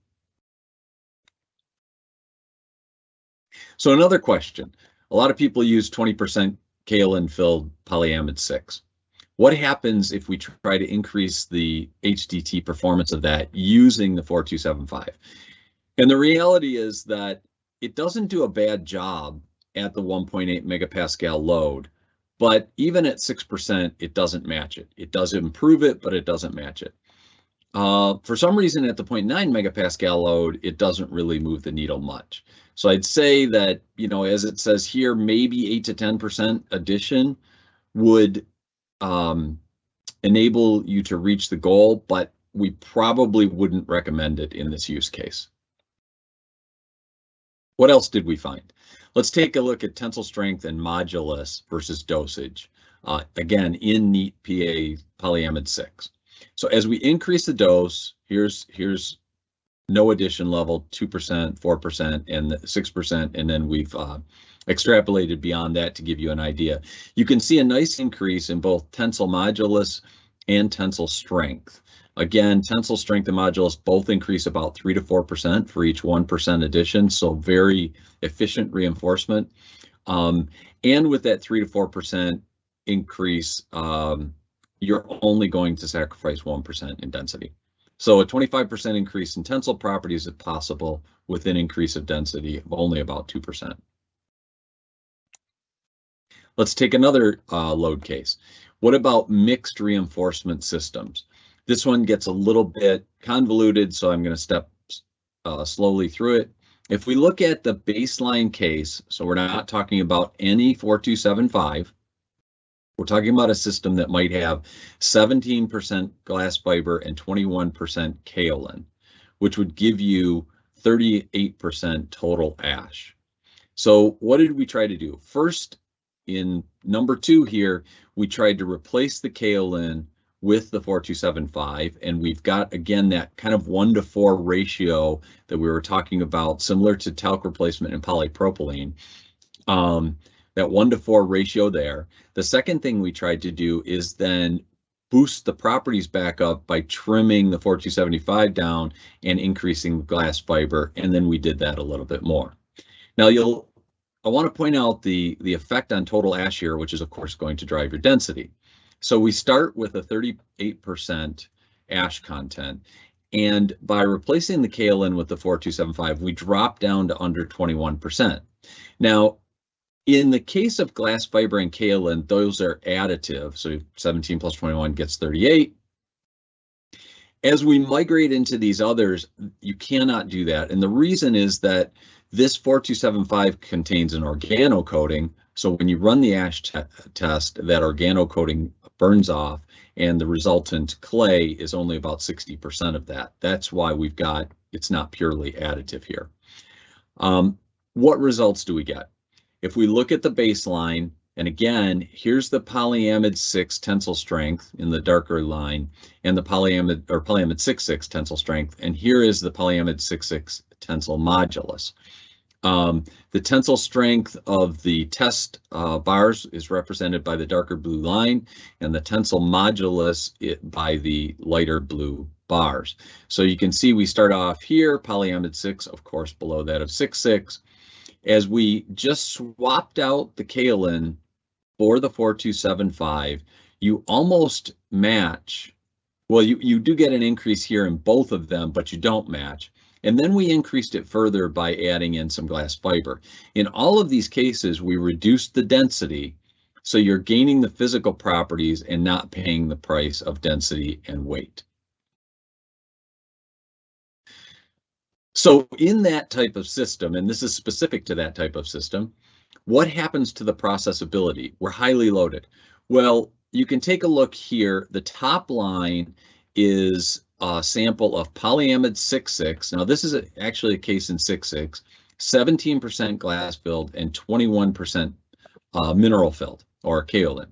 So another question, a lot of people use 20% kaolin filled polyamide 6. What happens if we try to increase the HDT performance of that using the 4275? And the reality is that it doesn't do a bad job at the 1.8 megapascal load, But even at 6%, it doesn't match it. It does improve it, but it doesn't match it. For some reason, at the 0.9 megapascal load, it doesn't really move the needle much. So I'd say that, you know, as it says here, maybe 8 to 10% addition would enable you to reach the goal, but we probably wouldn't recommend it in this use case. What else did we find? Let's take a look at tensile strength and modulus versus dosage. Again, in NEAT PA polyamide 6. So as we increase the dose, here's no addition level, 2%, 4%, and 6%, and then we've extrapolated beyond that to give you an idea. You can see a nice increase in both tensile modulus and tensile strength. Again, tensile strength and modulus both increase about 3 to 4% for each 1% addition, so very efficient reinforcement. And with that 3 to 4% increase, you're only going to sacrifice 1% in density. So a 25% increase in tensile properties is possible with an increase of density of only about 2%. Let's take another load case. What about mixed reinforcement systems? This one gets a little bit convoluted, so I'm going to step slowly through it. If we look at the baseline case, so we're not talking about any 4275, we're talking about a system that might have 17% glass fiber and 21% kaolin, which would give you 38% total ash. So what did we try to do? First, in number 2 here, we tried to replace the kaolin with the 4275, and we've got, again, that kind of 1-to-4 ratio that we were talking about, similar to talc replacement in polypropylene. That 1-to-4 ratio there. The second thing we tried to do is then boost the properties back up by trimming the 4275 down and increasing the glass fiber, and then we did that a little bit more. Now I want to point out the effect on total ash here, which is of course going to drive your density. So we start with a 38% ash content, and by replacing the kaolin with the 4275, we drop down to under 21%. Now, in the case of glass fiber and kaolin, those are additive. So 17 plus 21 gets 38. As we migrate into these others, you cannot do that. And the reason is that this 4275 contains an organocoating. So when you run the ash test, that organocoating burns off, and the resultant clay is only about 60% of that. That's why it's not purely additive here. What results do we get? If we look at the baseline, and again, here's the polyamide 6 tensile strength in the darker line, and the polyamide 6.6 tensile strength, and here is the polyamide 6.6 tensile modulus. The tensile strength of the test bars is represented by the darker blue line, and the tensile modulus by the lighter blue bars. So you can see we start off here, polyamide 6, of course, below that of 6.6. As we just swapped out the kaolin for the 4275, you almost match. Well, you do get an increase here in both of them, but you don't match. And then we increased it further by adding in some glass fiber. In all of these cases, we reduced the density, so you're gaining the physical properties and not paying the price of density and weight. So in that type of system, and this is specific to that type of system, what happens to the processability? We're highly loaded. Well, you can take a look here. The top line is a sample of polyamide 6.6. Now this is actually a case in 6.6, 17% glass filled and 21% mineral filled, or kaolin.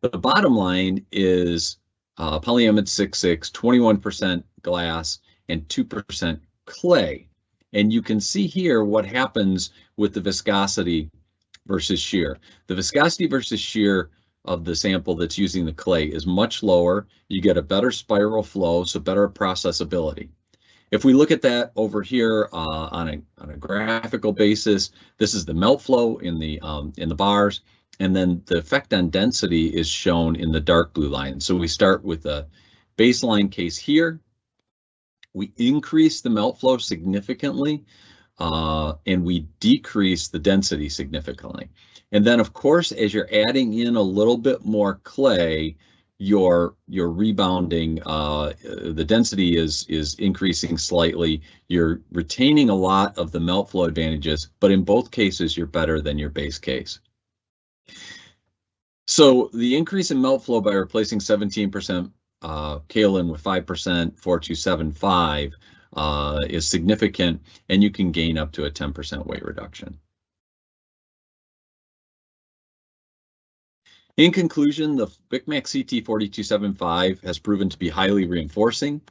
The bottom line is polyamide 6.6, 21% glass and 2% clay. And you can see here what happens with the viscosity versus shear. The viscosity versus shear of the sample that's using the clay is much lower. You get a better spiral flow, so better processability. If we look at that over here on a graphical basis, this is the melt flow in the bars, and then the effect on density is shown in the dark blue line. So we start with a baseline case here. We increase the melt flow significantly and we decrease the density significantly. And then, of course, as you're adding in a little bit more clay, your rebounding, the density is increasing slightly. You're retaining a lot of the melt flow advantages, but in both cases, you're better than your base case. So the increase in melt flow by replacing 17% kaolin with 5% 4275 is significant, and you can gain up to a 10% weight reduction. In conclusion, the BYK CT 4275 has proven to be highly reinforcing.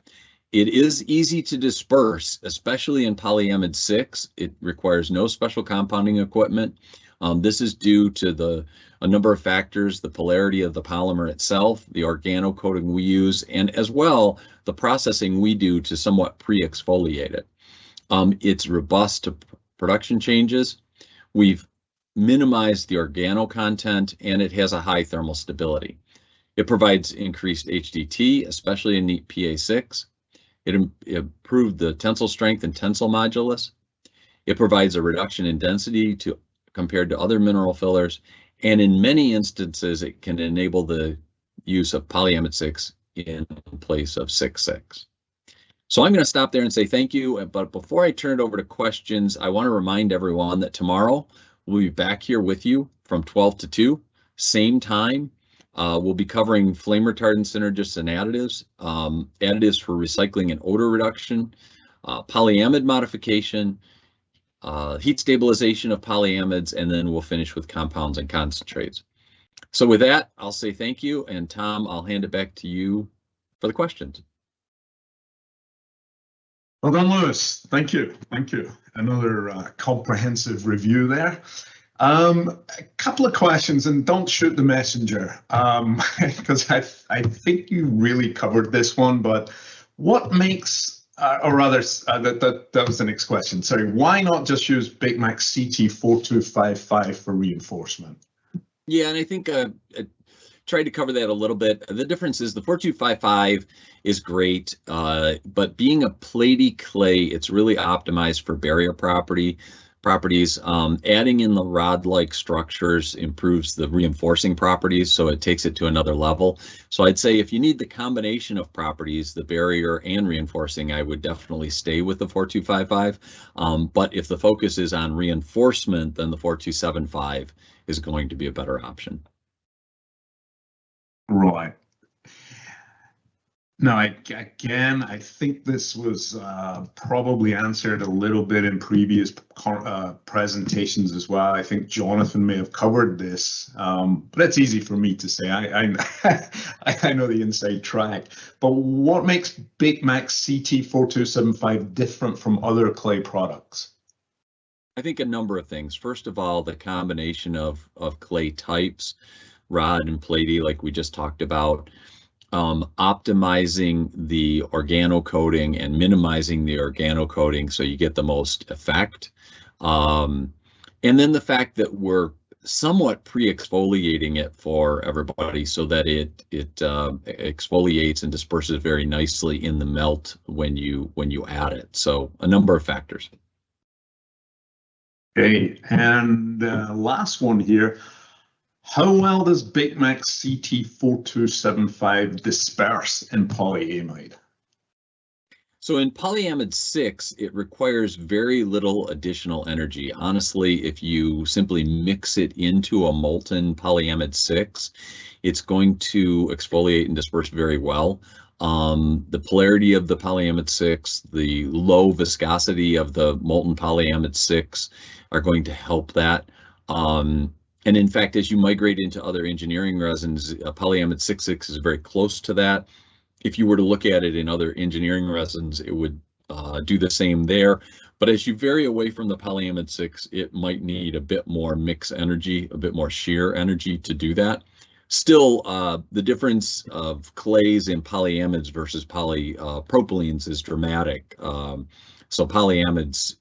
It is easy to disperse, especially in polyamide 6. It requires no special compounding equipment. This is due to a number of factors: the polarity of the polymer itself, the organocoating we use, and as well the processing we do to somewhat pre-exfoliate it. It's robust to production changes. We've minimized the organo content, and it has a high thermal stability. It provides increased HDT, especially in neat PA6. It improved the tensile strength and tensile modulus. It provides a reduction in density compared to other mineral fillers, and in many instances, it can enable the use of polyamide 6 in place of 6.6. So I'm going to stop there and say thank you. But before I turn it over to questions, I want to remind everyone that tomorrow we'll be back here with you from 12 to 2, same time. We'll be covering flame retardant synergists and additives, additives for recycling and odor reduction, polyamide modification, heat stabilization of polyamides, and then we'll finish with compounds and concentrates. So with that, I'll say thank you, and Tom, I'll hand it back to you for the questions.
Well done, Lewis. Thank you. Thank you. Another comprehensive review there. A couple of questions, and don't shoot the messenger, because I think you really covered this one, but what makes, or rather, that was the next question. Sorry, why not just use BYK CT 4255 for reinforcement?
Yeah, and I think I tried to cover that a little bit. The difference is the 4255 is great, but being a platy clay, it's really optimized for barrier properties. Adding in the rod-like structures improves the reinforcing properties, so it takes it to another level. So I'd say if you need the combination of properties, the barrier and reinforcing, I would definitely stay with the 4255. But if the focus is on reinforcement, then the 4275 is going to be a better option.
Right. Now, I think this was probably answered a little bit in previous presentations as well. I think Jonathan may have covered this, but it's easy for me to say. I know the inside track. But what makes BYK CT 4275 different from other clay products?
I think a number of things. First of all, the combination of clay types, rod and platy, like we just talked about. Optimizing the organocoating and minimizing the organocoating so you get the most effect. And then the fact that we're somewhat pre-exfoliating it for everybody so that it exfoliates and disperses very nicely in the melt when you add it. So a number of factors.
Okay, and last one here. How well does BYK CT 4275 disperse in polyamide?
So in polyamide 6, it requires very little additional energy. Honestly, if you simply mix it into a molten polyamide 6, it's going to exfoliate and disperse very well. The polarity of the polyamide 6, the low viscosity of the molten polyamide 6 are going to help that. And in fact, as you migrate into other engineering resins, polyamide 6.6 is very close to that. If you were to look at it in other engineering resins, it would do the same there. But as you vary away from the polyamide 6, it might need a bit more mix energy, a bit more shear energy to do that. Still, the difference of clays and polyamides versus polypropylenes is dramatic. So polyamides,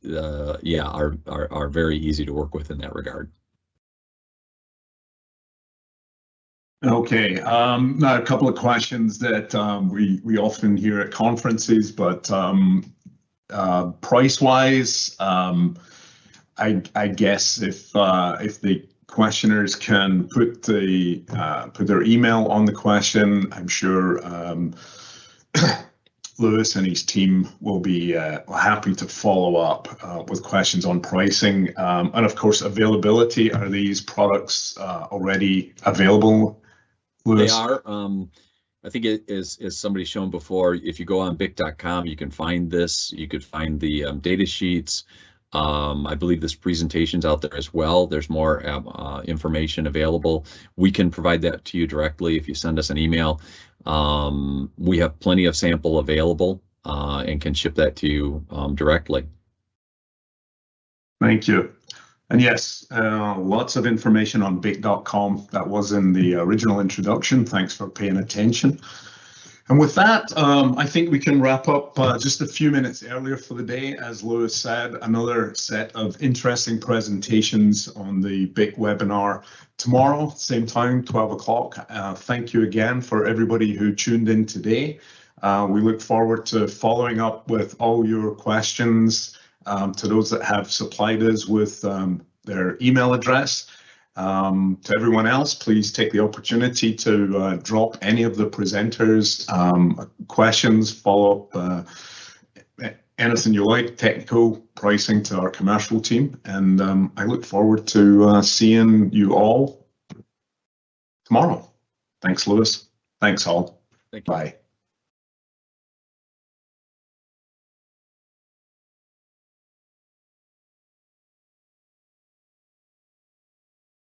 yeah, are very easy to work with in that regard.
Okay, now a couple of questions that we often hear at conferences, but Price-wise, I guess if the questioners can put their email on the question, I'm sure Lewis and his team will be happy to follow up with questions on pricing, and of course availability. Are these products already available, Lewis?
They are. I think it is, as somebody shown before, if you go on BYK.com, you can find this. You could find the data sheets. I believe this presentation's out there as well. There's more information available. We can provide that to you directly if you send us an email. We have plenty of sample available and can ship that to you directly.
Thank you. And yes, lots of information on BYK.com. That was in the original introduction. Thanks for paying attention. And with that, I think we can wrap up just a few minutes earlier for the day. As Lewis said, another set of interesting presentations on the BYK webinar tomorrow, same time, 12 o'clock. Thank you again for everybody who tuned in today. We look forward to following up with all your questions. To those that have supplied us with their email address. To everyone else, please take the opportunity to drop any of the presenters questions, follow up, anything you like, technical, pricing to our commercial team. And I look forward to seeing you all tomorrow. Thanks, Lewis. Thanks all.
Thank you.
Bye.